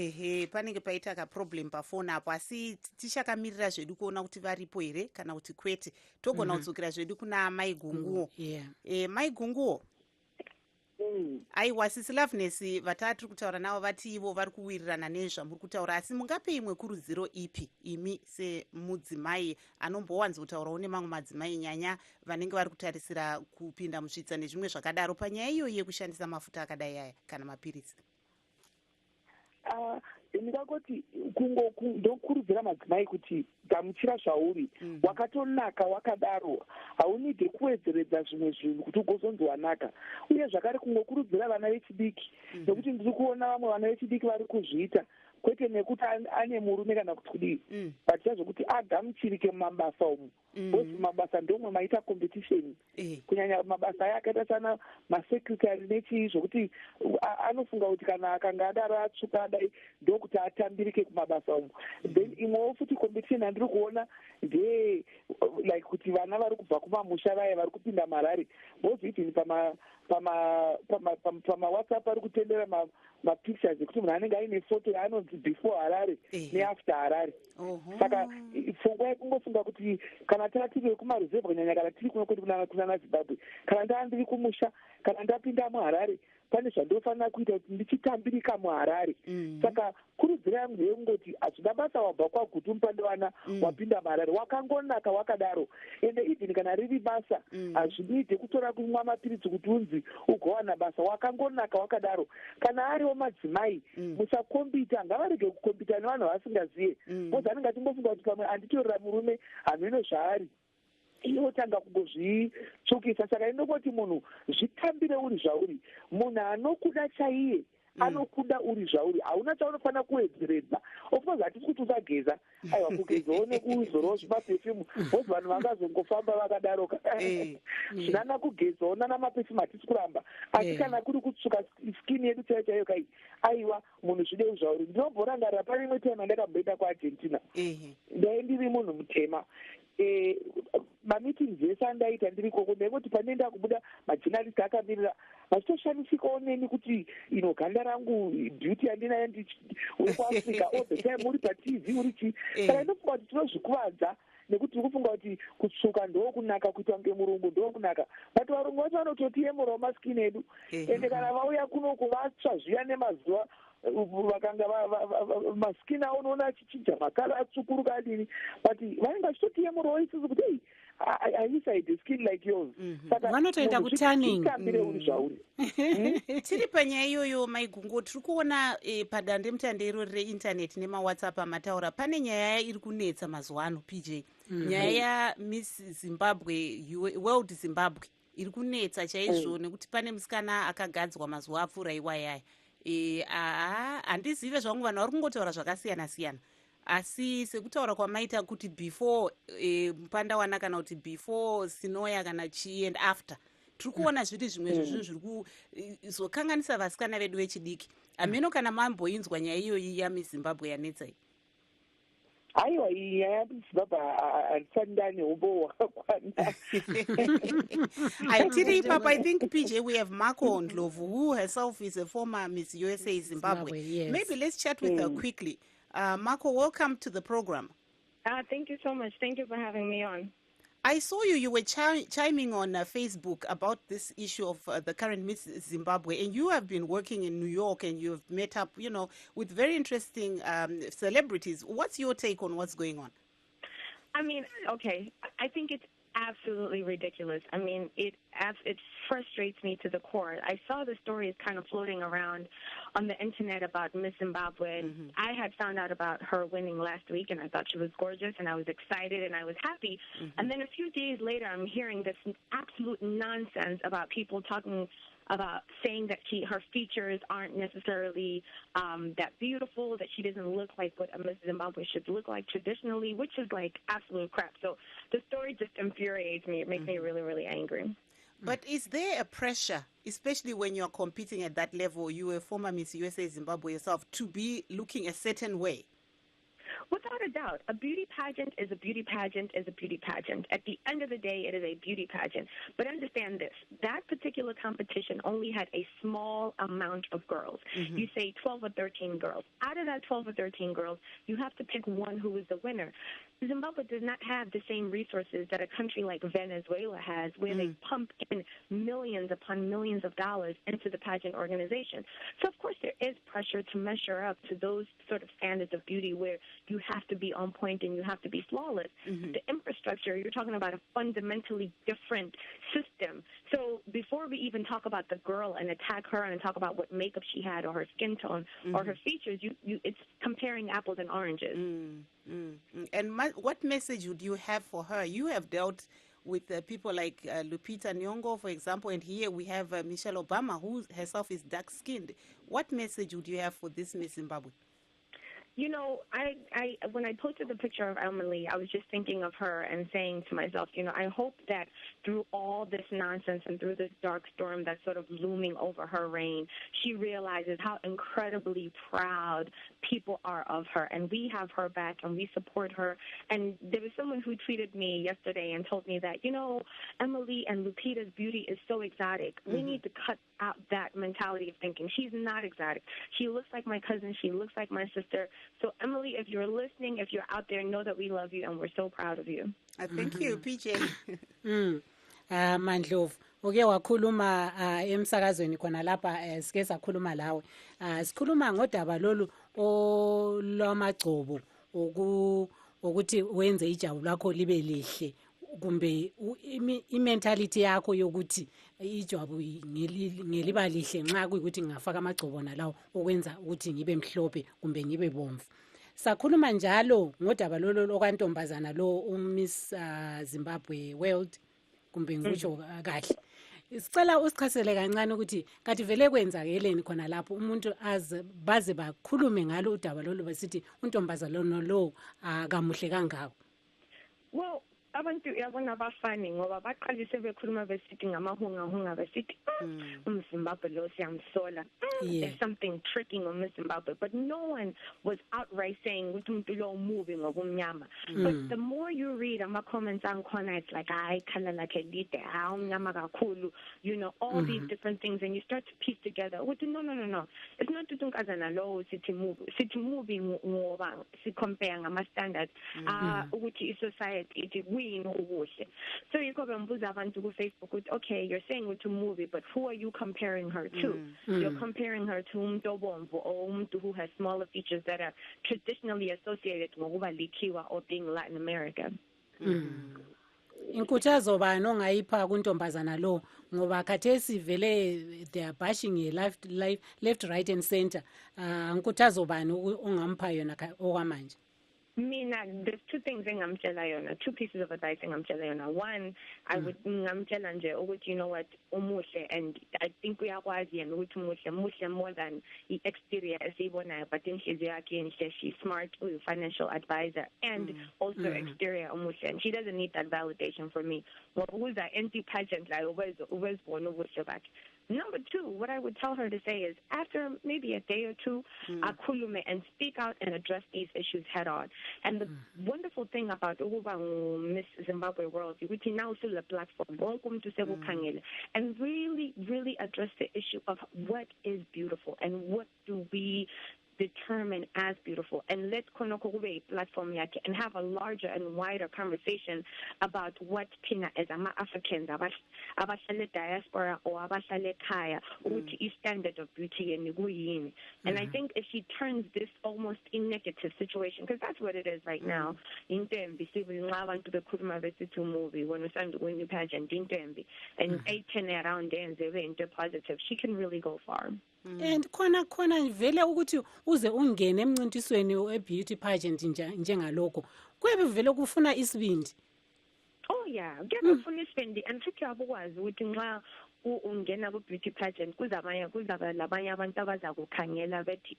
Panenge paita ka problem pafoni apo asi tichakamirira zvedu kuona kuti varipo here kana kuti kwete. Togona kudzokera zvedu kuna Mai Gunguo. Mai Gunguo. Aiwa, Sisi Loveness vatatu kutaura navo vati ivo vari kuwirirana nezvamuri kutaura asi mungape imwe kurudziro ipi imi semudzimai anombowanza kutaurawo nemamwe madzimai nyanya vanenge vari kutarisira kupinda musvitsa nezvimwe zvakadaro panyaya iyoyi yekushandisa mafuta akadai aya kana mapirisi? Ndingangoti ndokurudzira madzimai kuti gamuchira zvauri wakatonaka wakadaro haunidi kuwedzeredza zvimwe zvinhu kuti ugozonzwanaka. Uye zvakare kungokurudzira vana vechidiki nekuti ndiri kuona vamwe vana vechidiki vari kuzviita kwete nekuti ane murume kana kuti kudii but zvokuti agamuchirike mumabasa umu. Bosi mabasa ndomwe maita competition kunyanya mabasa aya akaita sana masekretary nechii zvokuti anofunga kuti kana akanga adaro atsvuka adai ndokuti atambirike kumabasa umu. Then imwewo futi competition handiri kuona ndee like kuti vana vari kubva kumamusha vaya vari kupinda marari bozviitini pamawhatsapp ari kutendera mapictures ekuti munhu anenge aine foto yaanonzi before Harare neafter Harare. Saka pfungwa yekungofunga kuti kana tiri kumaruzevha kunyanya kana tiri kuno kuti kunana Zimbabwe kana ndandiri kumusha kana ndapinda muHarare pane zvandofanira kuita kuti ndichitambirika muHarare. Saka kurudzira yangu ndeyekungoti hazvina basa wabva kwagutu mupandevana wapinda muHarare wakangonaka wakadaro ende even kana riri basa hazvinide kutora kumwa mapiritsi kuti unzi ugowana basa wakangonaka wakadaro. Kana ariwo madzimai musakombita ngavarege kukombita nevanhu vasingazive bozi anenge achimbofunga kuti pamwe anditorera murume hameno zvaari inotanga kungozvitsvukisa. Saka inongoti munhu zvitambire uri zvauri. Munhu anokuda chaiye anokuda uri zvauri hauna chaunofanira kuwedzeredza. Of course hatisi kuti usageza aiwa kugezawo nekuzorowo zvimapefyumu bozi vanhu vangazongofamba vakadaroka zvinana kugezawo nana mapefyumu hatisi kuramba asi kana kuri kutsvuka skini yedu chaiyo chaiyo kai aiwa munhu zvideu zvauri. Ndinomborangarira pane imwe time andakamboenda kuArgentina ndai ndiri munhu mutema mameetings ese andaita ndiri koko ndaingoti panenda kubuda majournalist akamirira vachitoshamisikawo neni kuti ganda rangu beauty handinayo uri kuafrica all the time uri patv uri chii. Saka inofunga kuti tinozvikuvanza nekuti tiri kufunga kuti kutsvuka ndokunaka kuitwa ngemurungu ndokunaka but varungu vacho vanototiyemurawo maskini edu ende kana vauya kunoko vatsva zviya nemazuva vakanga maskini avo unoona achichinja makala atsvukuruka adini but vanenge vachitotiyemurawo isusu kuti I wish I had a skin like yours. Vanotoenda kutanning. Tiri panyaya iyoyo Mai Gunguo tiri kuona padande mutande irori reinternet nemawhatsapp amataura pane nyaya iri kunetsa mazuva ano PJ. Nyaya yaMiss Zimbabwe World Zimbabwe iri kunetsa chaizvo nekuti pane musikana akagadzwa mazuva apfuura iwayaya handizive zvangu vanhu vari kungotaura zvakasiyana-siyana, asi sekutaura kwamaita kuti before mupandawana kana kuti before sinoya kana chii and after, tiri kuona zviri zvimwe zvinhu zviri kuzokanganisa vasikana vedu vechidiki. Ameno kana mamboinzwa nyaya iyoyi yamuzimbabwe yanetsai? Aiwa, iyi nyaya yamuzimbabwe handisandane umbo hwakakwana. Tiri ipapa, I think PJ, we have Marco Ndlovu, who herself is a former Miss USA Zimbabwe. Yes. Maybe let's chat with her quickly. Marco, welcome to the program. Thank you so much. Thank you for having me on. I saw you were chiming on Facebook about this issue of the current Miss Zimbabwe, and you have been working in New York and you've met up, with very interesting celebrities. What's your take on what's going on? I mean, okay, I think it's absolutely ridiculous. I mean, it frustrates me to the core. I saw the stories kind of floating around on the internet about Miss Zimbabwe. I had found out about her winning last week, and I thought she was gorgeous, and I was excited, and I was happy. And then a few days later, I'm hearing this absolute nonsense about people talking about saying that her features aren't necessarily that beautiful, that she doesn't look like what a Miss Zimbabwe should look like traditionally, which is like absolute crap. So the story just infuriates me. It makes me really, really angry. But is there a pressure, especially when you're competing at that level, you were former Miss USA Zimbabwe yourself, to be looking a certain way? Without a doubt, a beauty pageant is a beauty pageant is a beauty pageant. At the end of the day, it is a beauty pageant. But understand this, that particular competition only had a small amount of girls. You say 12 or 13 girls. Out of that 12 or 13 girls, you have to pick one who is the winner. Zimbabwe does not have the same resources that a country like Venezuela has, where they pump in millions upon millions of dollars into the pageant organization. So, of course, there is pressure to measure up to those sort of standards of beauty where you have to be on point and you have to be flawless. The infrastructure, you're talking about a fundamentally different system. So before we even talk about the girl and attack her and talk about what makeup she had or her skin tone or her features, it's comparing apples and oranges. And what message would you have for her? You have dealt with people like Lupita Nyong'o, for example, and here we have Michelle Obama, who herself is dark-skinned. What message would you have for this Miss Zimbabwe? You know, I when I posted the picture of Emily, I was just thinking of her and saying to myself, I hope that through all this nonsense and through this dark storm that's sort of looming over her reign, she realizes how incredibly proud people are of her. And we have her back and we support her. And there was someone who tweeted me yesterday and told me that, Emily and Lupita's beauty is so exotic. We need to cut out that mentality of thinking. She's not exotic. She looks like my cousin. She looks like my sister. So, Emily, if you're listening, if you're out there, know that we love you and we're so proud of you. Thank you, PJ. Mandlovu, uke wakhuluma emsakazweni khona lapha sike sakhuluma lawe. Sikhuluma ngodaba lolu olwamagcobo ukuthi wenze ijabu lakho libe lihle, kumbe imentality yakho yokuthi ijwabu ngeliba lihle nxa kuyikuthi ngafaka amagcobo nalawo okwenza ukuthi ngibe mhlophe kumbe ngibe bomvu. Sakhuluma njalo ngodaba lolo okwantombazana lo uMiss Zimbabwe World kumbe ngikutsho kahle. Sicela usichasele kancane ukuthi kathi vele kwenzakeleni khona lapho umuntu baze bakhulume ngalo udaba lolo besithi untombazana lo akamuhle kangako. Well, abantu yabona bafani ngoba baqalise bekhuluma besithi ngamahunga besithi umZimbabwe lo siyamsola. There's something tricking on Zimbabwe, but no one was outright saying ukuthi umuntu lo moving ngokumnyama. But the more you read ama comments ankhona, it's like hayi khala lakhe lide umnyama kakhulu, all these different things, and you start to piece together ukuthi no, it's not ukuthi unkazana lo sithi moving ngoba si compare ngama standards ukuthi i-society ithi so you go and put abantu ku Facebook with, okay, you're saying to movie, but who are you comparing her to? You're comparing her to umntobomvu or umuntu who has smaller features that are traditionally associated ngokuba likiwa or being Latin America. Inkuthazo bani ongayipha kuntombazana lo ngoba khathesi vele they are bashing left right and center. Inkuthazo bani ongampha yona okwamanje? Mina, there's two things engamtshela yona, two pieces of advice engamtshela yona. One, I would ngamtshela nje ukuthi you know what, umuhle, and I think uyakwazi yena ukuthi muhle more than the exterior esibonayo, but inhliziyo yakhe inhle, she's smart, financial advisor, and also exterior umuhle, and she doesn't need that validation from me. Ngoba uza empty pageant la ubezibona ubuhle bakhe. Number two, what I would tell her to say is, after maybe a day or two, akhulume and speak out and address these issues head on. And the wonderful thing about Miss Zimbabwe World, which now still a platform, and really address the issue of what is beautiful and what do we determine as beautiful, and let Konoko be a platform yake and have a larger and wider conversation about what Pina as Africans, abashale diaspora or abashale kaya, which is standard of beauty and niguyin. And I think if she turns this almost in negative situation, because that's what it is right now, in Tembi, want to be Kurma to movie when we stand when you pageant in Tembi and 8-10 around there and they're into positive, she can really go far. And khona vele ukuthi uze ungene emncintisweni e-beauty pageant njengalokho kwebe vele kufuna isibindi. Oh yeah, kuyafuna isibindi, and futhi abukwazi ukuthi nxa ungena ku-beauty pageant kuzaba labanye abantu abazakukhangela bethi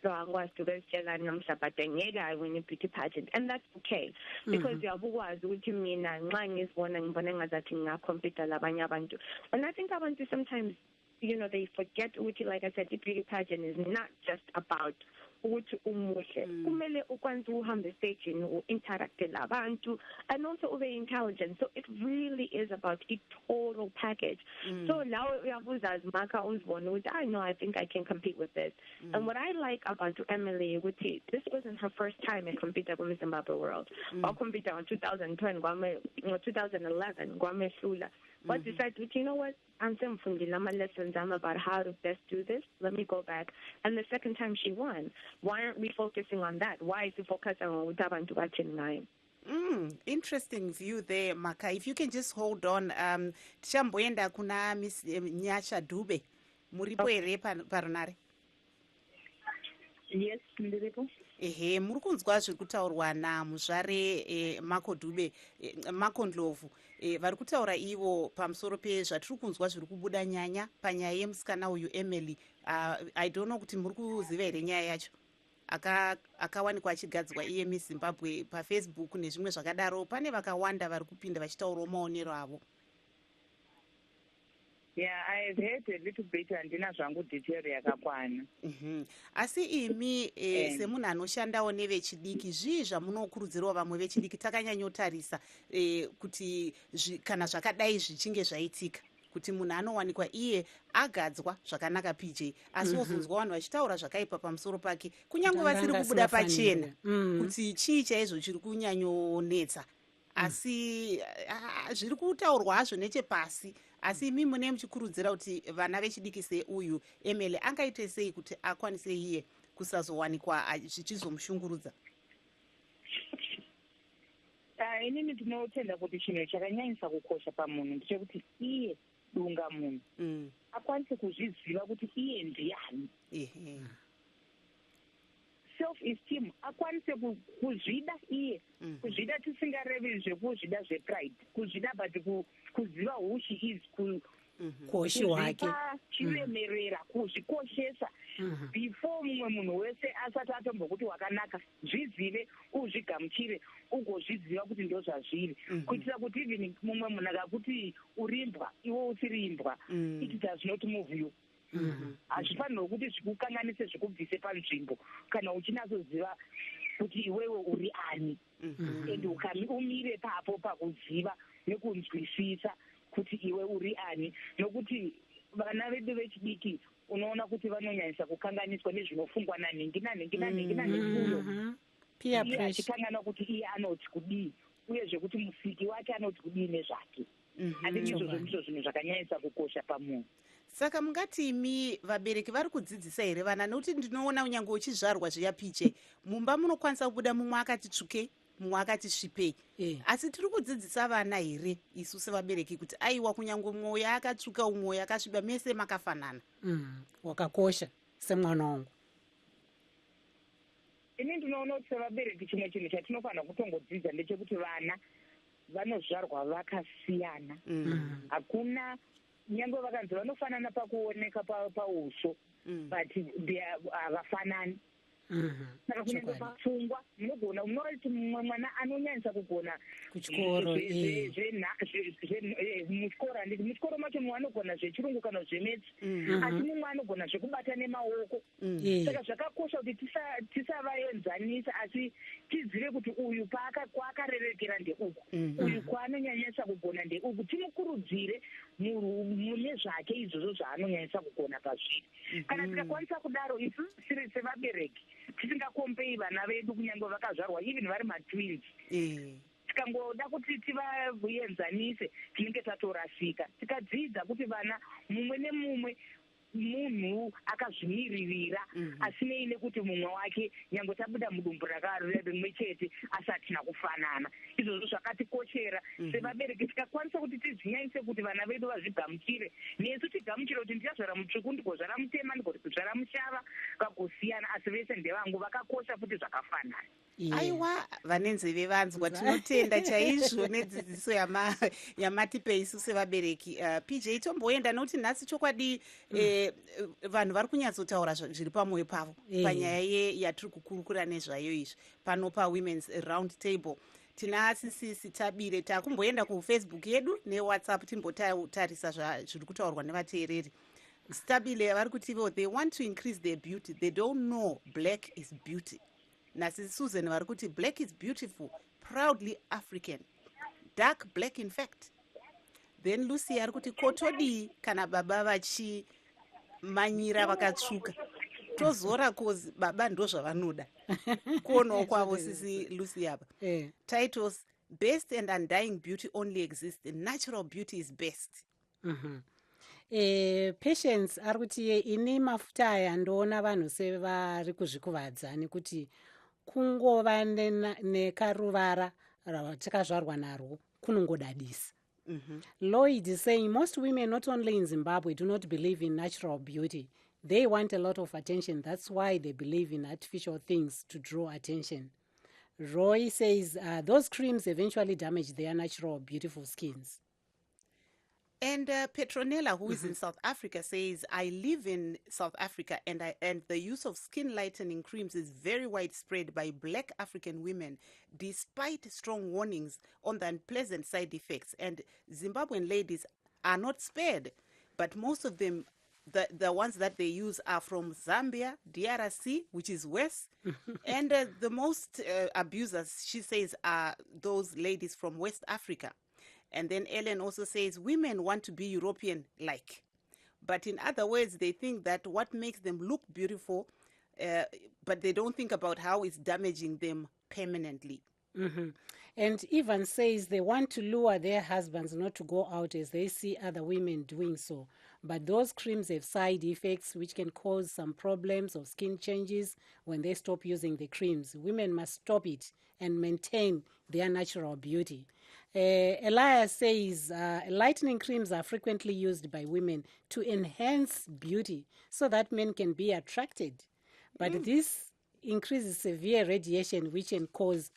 so angikwazi ukuzitshela namhla but ngeke I win a-beauty pageant, and that's okay because uyabukwazi ukuthi mina nxa ngizibona ngibona engazathi ngingacompete labanye abantu. And I think abantu sometimes, you know, they forget, like I said, the beauty pageant is not just about ukuthi umuhle. Kumele ukwazi uhambe stage interact labantu and also ube intelligent. So it really is about a total package. So now uyabuza azimaka uzibona ukuthi I know, I think I can compete with this. And what I like about Emily ukuthi this wasn't her first time at competing with Zimbabwe World. Or compete in 2010 2011 kwamehlula. But decided, you know what, I'm saying my lessons about how to best do this. Let me go back. And the second time she won. Why aren't we focusing on that? Why is we focusing on Utabantu Bachinai? Interesting view there, Maka. If you can just hold on. Tishamboenda kuna Miss Nyasha Dube. Muripo ere paronare. Yes, ndiripo. Ehe, muri kunzwa zviri kutaurwa namuzvare Mako Dube, Mako Ndlovu. Vari kutaura ivo pamusoro pezvatiri kunzwa zviri kubuda nyanya panyaya yemusikana uyu Emily. I don't know kuti muri kuziva here nyaya yacho. Akawanikwa achigadzwa iye Miss Zimbabwe paFacebook nezvimwe zvakadaro. Pane vakawanda vari kupinda vachitaurawo maonero avo. Yeah, I have heard a little bit handina zvangu detail yakakwana. Asi imi semunhu anoshandawo nevechidiki, zvii zvamunokurudzirawo vamwe vechidiki? Takanyanyotarisa kuti kana zvakadai zvichinge zvaitika kuti munhu anowanikwa iye agadzwa zvakanaka PJ, asi wozonzwa vanhu vachitaura zvakaipa pamusoro pake, kunyange vasiri kubuda pachena kuti chii chaizvo chiri kunyanyonetsa. Asi zviri kutaurwa hazvo nechepasi. Asi imi mune muchikurudzira kuti vana vechidiki seuyu Emily angaite sei kuti akwanise iye kusazowanikwa zvichizomushungurudza? Inini ndinotenda kuti chinhu chakanyanyisa kukosha pamunhu ndechekuti iye dunga munhu akwanise kuzviziva kuti iye ndiani. Self-esteem, akwanise kuzvida iye, kuzvida tisingarevi zvekuzvida zvepride, kuzvida but kuziva who she is, koshi wake, chiremerera, kuzvikoshesa before mumwe munhu wese asati atombokuti wakanaka, zvizive, uzvigamuchire, ugozviziva kuti ndo zvazviri, kuitira kuti even mumwe munhu akakuti urimbwa, iwe usiri imbwa, it does not move you. Hazvifanirwa kuti zvikukanganise zvikubvise panzvimbo kana uchinatsoziva kuti iwewe uri ani, and umire papo pakuziva nekunzwisisa kuti iwe uri ani. Nokuti vana vedu vechidiki unoona kuti vanonyanyisa kukanganiswa nezvinofungwa nanhingi iye achikangana kuti iye anoti kudii, uye zvekuti musiki wake anoti kudii nezvake. Andizvo ndizvo zvinhu zvakanyanyisa kukosha pamunhu. Saka mungati imi vabereki vari kudzidzisa here vana? Nokuti ndinoona unyange uchizvarwa zviya PJ mumba munokwanisa kubuda mumwe akati tsvukei mumwe akati svipei, asi tiri kudzidzisa vana here isu sevabereki kuti aiwa kunyange mwoyo akatsvuka umwoyo akasviba mese makafanana? Wakakosha semwana wangu. ini ndinoona kuti sevabereki chimwe chinhu chatinofanira kutongodzidza ndechekuti vana vanozvarwa vakasiyana. Hakuna nyange vakanzi vanofanana pakuoneka pauso, but havafanani. Saka kunyange pafungwa munogona unoona kuti mumwe mwana anonyanyisa kugona kuchikoro muchikoro macho mumwe anogona zvechirungu kana zvemetsi, asi mumwe anogona zvekubata nemaoko. Saka zvakakosha kuti tisavaenzanisa, asi tizive kuti uyu kwaakarerekera ndeuku, uyu kwaanonyanyisa kugona ndeuku, timukurudzire mune zvake izvozvo zvaanonyanyisa kugona pazviri. Kana tikakwanisa kudaro isu sevabereki tisingakombei vana vedu kunyange vakazvarwa even vari matwins, tikangoda kuti tivaenzanise tinenge tatorasika. Tikadzidza kuti vana mumwe nemumwe munhu akazvimiririra, asinei nekuti mumwe wake nyange tabuda mudumbu rimwe chete asi hatina kufanana. Izvozvo zvakatikoshera sevabereki, tikakwanisa kuti tizvinyanyise kuti vana vedu vazvigamuchire, nesu tigamuchire kuti ndichazvara mutsvuku ndigozvara mutema, ndigozvara mushava, vagosiyana, asi vese ndevangu, vakakosha futi zvakafanana. Aiwa, vanenzeve vanzwa, tinotenda chaizvo nedzidziso yamatipei isu sevabereki. PJ, tomboenda nokuti nhasi chokwadi vanhu vari kunyatsotaura zviri pamwoyo pavo panyaya yatiri kukurukura nezvayo izvi pano pawomen's round table. Tina Sisisi Tabire, takumboenda kufacebook yedu newhatsapp timbotarisa zviri kutaurwa nevateereri. Stabile vari kutivo, they want to increase their beauty, they don't know black is beauty. Nasi Susan vari kuti black is beautiful, proudly African, dark black in fact. Then Lucy ari kuti kotodi kana baba vachimanyira vakatsvuka tozora kozi baba ndo zvavanoda kuonawo kwavo. Sisi Lucy apa titles, best and undying beauty only exists, natural beauty is best. Patience ari kuti ini mafuta aya ndoona vanhu sevari kuzvikuvadza nekuti kungova nekaruvara rwatakazvarwa narwo kunongodadisa. Lloyd is saying most women not only in Zimbabwe do not believe in natural beauty. They want a lot of attention. That's why they believe in artificial things to draw attention. Roy says those creams eventually damage their natural beautiful skins. And Petronella, who is in South Africa, says, I live in South Africa and the use of skin lightening creams is very widespread by black African women, despite strong warnings on the unpleasant side effects. And Zimbabwean ladies are not spared, but most of them, the ones that they use are from Zambia, DRC, which is worse. And the most abusers, she says, are those ladies from West Africa. And then Ellen also says women want to be European-like. But in other words, they think that what makes them look beautiful, but they don't think about how it's damaging them permanently. And Ivan says they want to lure their husbands not to go out as they see other women doing so. But those creams have side effects which can cause some problems of skin changes when they stop using the creams. Women must stop it and maintain their natural beauty. Elias says lightening creams are frequently used by women to enhance beauty so that men can be attracted. But this increases severe radiation which can cause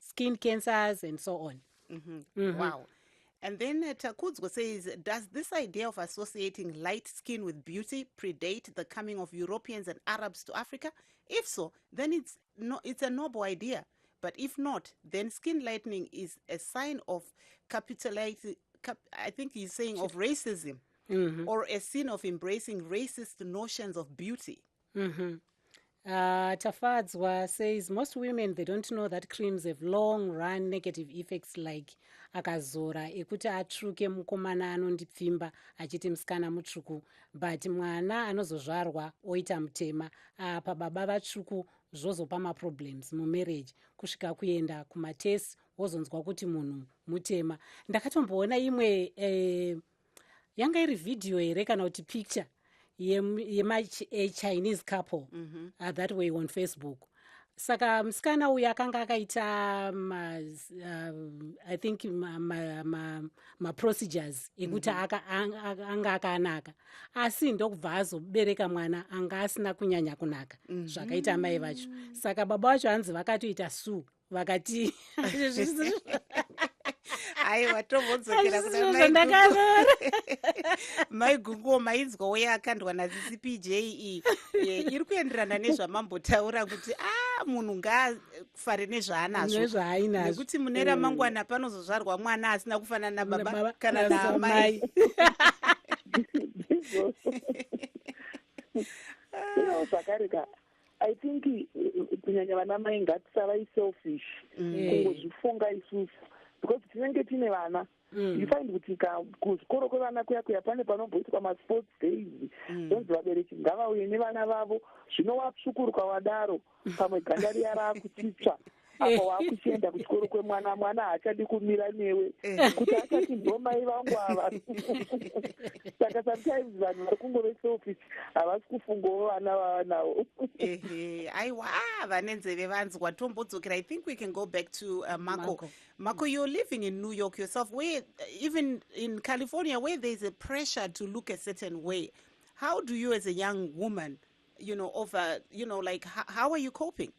skin cancers and so on. Wow. And then Takudzwa says, does this idea of associating light skin with beauty predate the coming of Europeans and Arabs to Africa? If so, then it's a noble idea. But if not, then skin lightening is a sign of capitalizing, I think he's saying of racism, or a sin of embracing racist notions of beauty. Tafadzwa says most women, they don't know that creams have long-run negative effects like akazora ekuti atsvuke mukomana anondipfimba achiti musikana mutsvuku, but mwana anozozvarwa oita mutema apa baba vatsvuku zvozopa maproblems mumarriage kusvika kuenda kumatest wozonzwa kuti munhu mutema. Ndakatomboona imwe yanga iri video here kana kuti picture Chinese couple that way on Facebook. saka musikana uyu akanga akaita I think ma-procedures ekuti anga akanaka, asi ndokubva azobereka mwana anga asina kunyanya kunaka zvakaita mai vacho. Saka baba vacho hanzi vakatoita su vakati aiwa tombodzokera kuna mai Gunguo, mainzwawo yakandwa naSisi PJ iri kuenderana nezvamambotaura kuti munhu ngaafare nezvaanazvo, nekuti mune ramangwana panozozvarwa mwana asina kufanana nababa kana naamai. Zvakareka I think kunyanya vana mai ngatisavai selfish kungozvifunga isusu, because tinenge tine vana. You find kuti kuzvikoro kwevana kuya pane panomboitwa masports days, donzi vabereki ngavauye nevana vavo, zvino watsvukuruka wadaro pamwe ganda riya raakutitsva apa waakuchienda kuchikoro kwemwana, mwana haachadi kumira newe kuti achati ndomai vangu ava. Saka sometimes vanhu vari kungove selfish, havasi kufungawo vana vavanavo. Aiwa, vanenzeve vanzwa. Tombodzokera. I think we can go back to Marco. Marco, you're living in New York yourself, where even in California, where there's a pressure to look a certain way. How do you, as a young woman, how are you coping?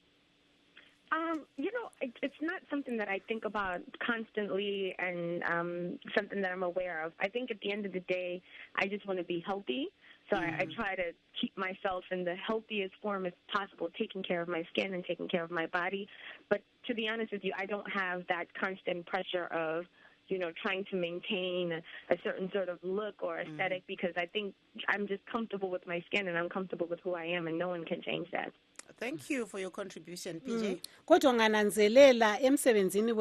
It's not something that I think about constantly and something that I'm aware of. I think at the end of the day, I just want to be healthy. So I try to keep myself in the healthiest form as possible, taking care of my skin and taking care of my body. But to be honest with you, I don't have that constant pressure of, trying to maintain a certain sort of look or aesthetic, because I think I'm just comfortable with my skin and I'm comfortable with who I am, and no one can change that. Thank you for your contribution, PJ. Kodwa ngananzelela emsebenzini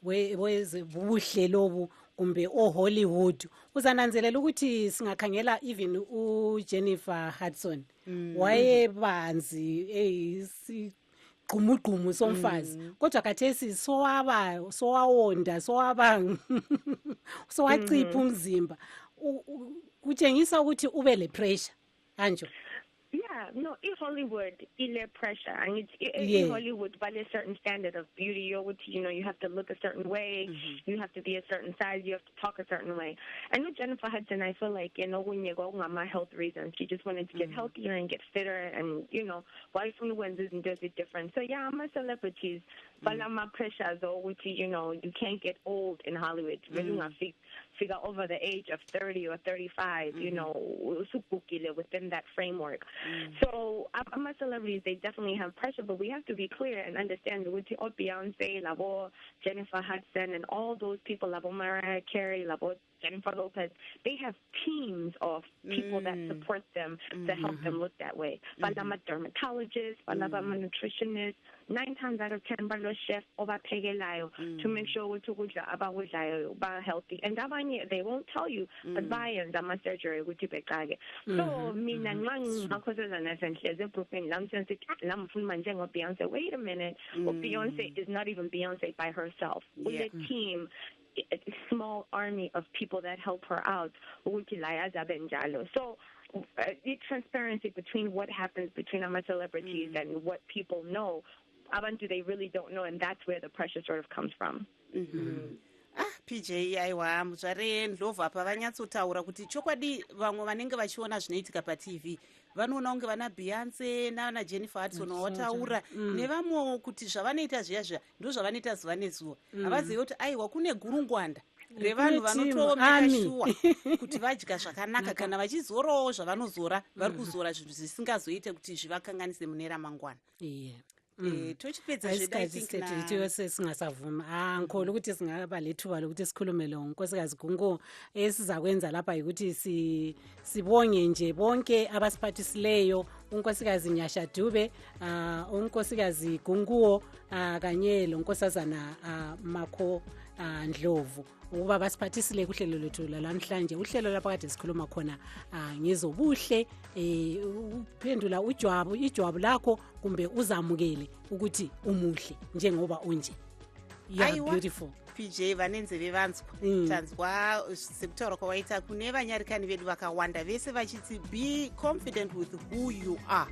webuhle lobu kumbe Hollywood, uzananzelela ukuthi singakhangela even uJennifer Hudson wayebanzi gqumuqhumu somfazi, kodwa khathesi sowawonda sowacipha umzimba, kutshengisa ukuthi ube le pressure kanjalo. Yeah, no, in Hollywood, ile pressure. And in Hollywood, by a certain standard of beauty, you have to look a certain way, you have to be a certain size, you have to talk a certain way. And with Jennifer Hudson, I feel like, when you go on my health reasons, she just wanted to get healthier and get fitter, and, wife from the Windsors and does it different. So, yeah, I'm a celebrity, but my pressure, though, which, you can't get old in Hollywood. Really, figure over the age of 30 or 35, within that framework. So my celebrities, they definitely have pressure, but we have to be clear and understand with Beyonce, Jennifer Hudson, and all those people, Mariah Carey, Jennifer Lopez, they have teams of people that support them to help them look that way. Balama dermatologists, balama nutritionists, 9 times out of 10, balo chef to make sure we're healthy. And they won't tell you, but by my surgery, so wait a minute, Beyonce is not even Beyonce by herself. With a team, a small army of people that help her out. So the transparency between what happens between our celebrities and what people know, abantu they really don't know, and that's where the pressure sort of comes from. PJ, aiwa, muzvare ndlovha apa vanyatsotaura kuti chokwadi vamwe vanenge vachiona zvinoitika paTV vanoona kunge vana Beyonce navana Jennifer Hudson wataura nevamwe kuti zvavanoita zviya ndo zvavanoita zuva nezuva. Havazivi kuti aiwa kune gurungwanda revanhu vanotomeka shuwa kuti vadya zvakanaka, kana vachizorawo zvavanozora vari kuzora zvinhu zvisingazoite kuti zvivakanganise mune ramangwana. Tochipedza zvedaitinose singasavuma ngikhona ukuthi singaba lethuba lokuthi sikhulume lo nkosikazi Gunguo. Esizakwenza lapha ukuthi sibonge nje bonke abasiphathisileyo, unkosikazi Nyasha Dube, unkosikazi Gunguo kanye lo nkosazana Makho Ndlovu, ukuba basiphathisile kuhlelo lethu lamhlanje. Uhlelo lapha kade sikhuluma khona ngezobuhle, uphendula ijwabu lakho kumbe uzamukele ukuthi umuhle njengoba unje. Yeah, beautiful. PJ vanenzeve vanzwa tanzwa sekutaura kwawaita kune vanyarikani vedu vakawanda vese vachiti be confident with who you are.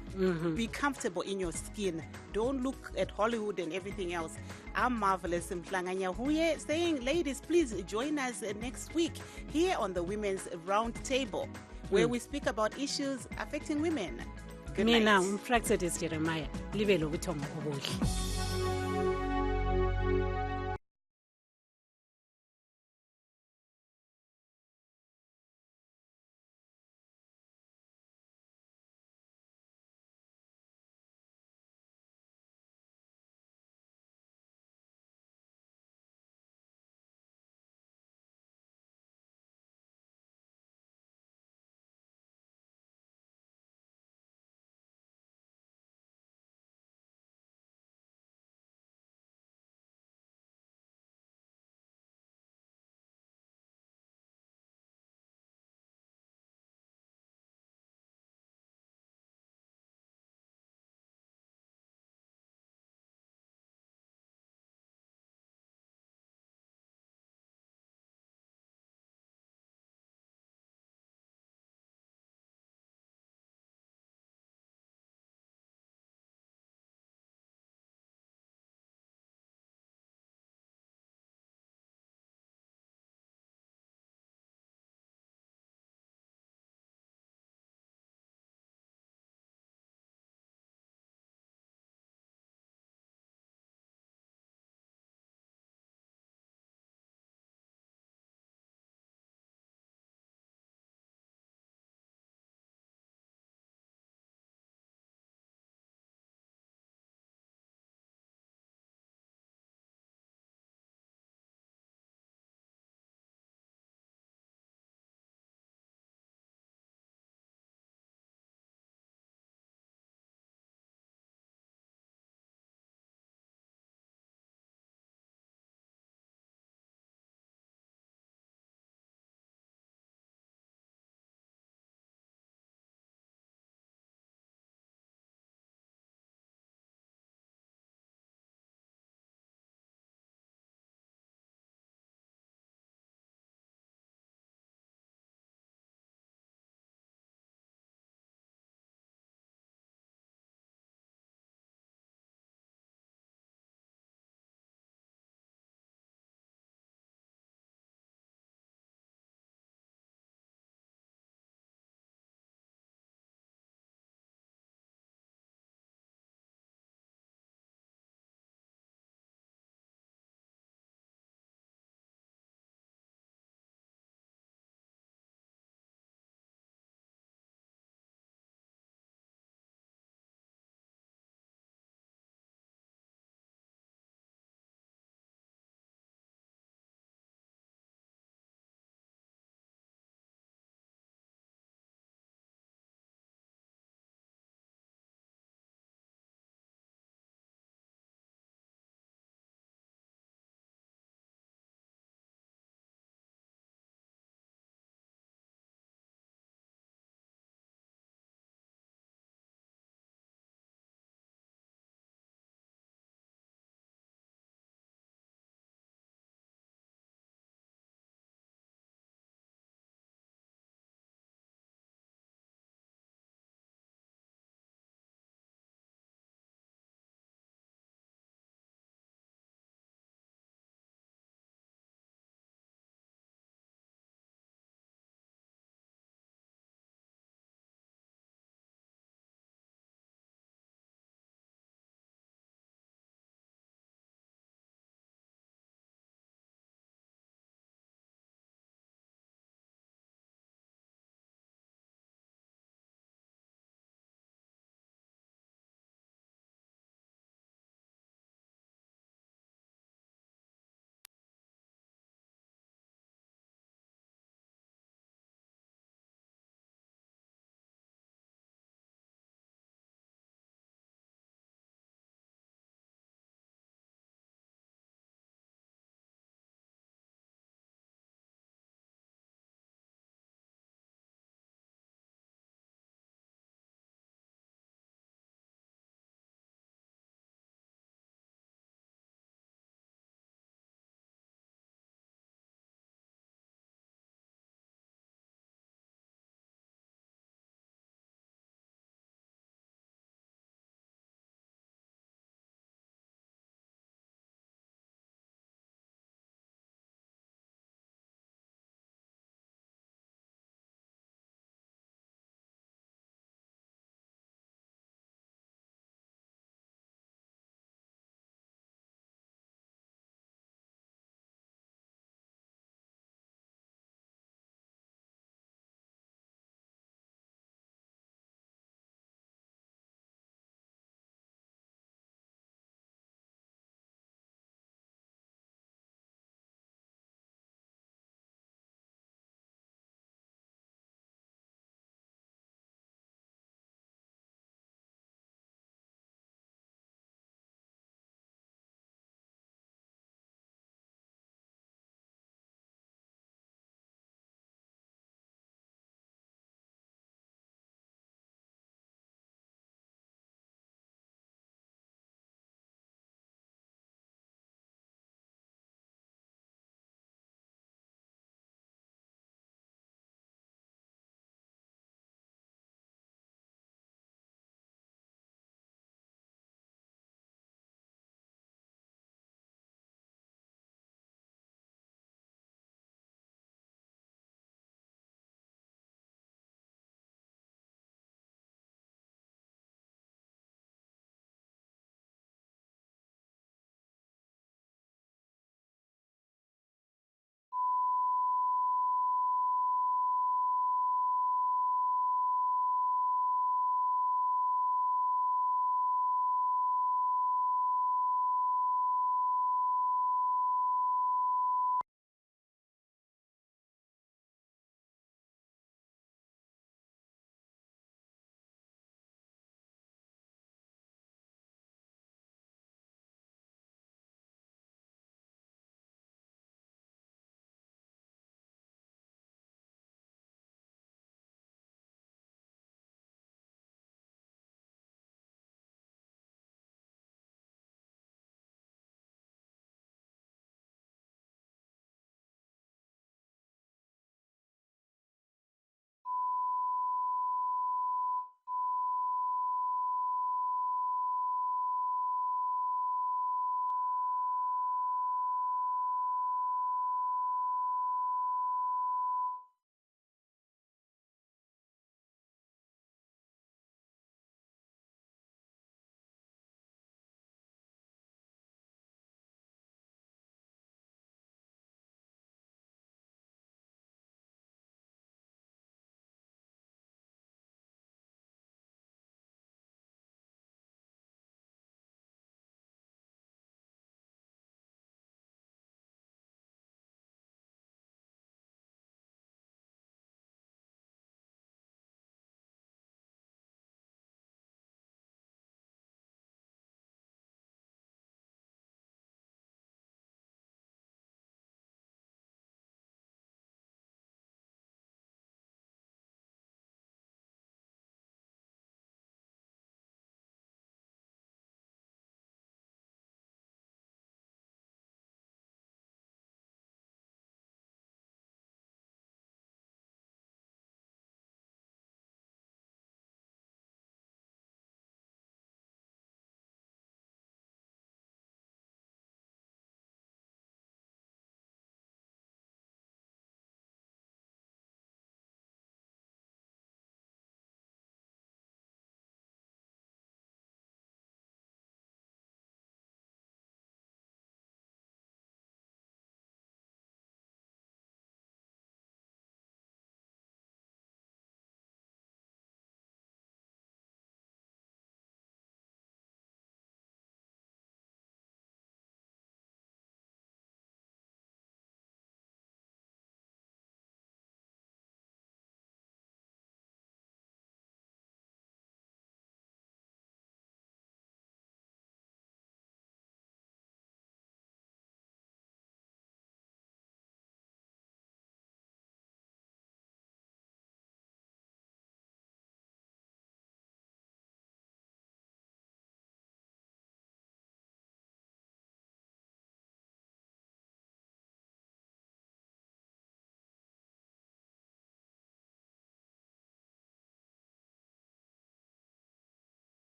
Be comfortable in your skin. Don't look at Hollywood and everything else. I'm Marvelous Mhlanganya Huye saying, ladies, please join us next week here on the Women's Round Table, where we speak about issues affecting women. Good night. Mina umfraxetes Jeremiah libe lokuthonga okuhle.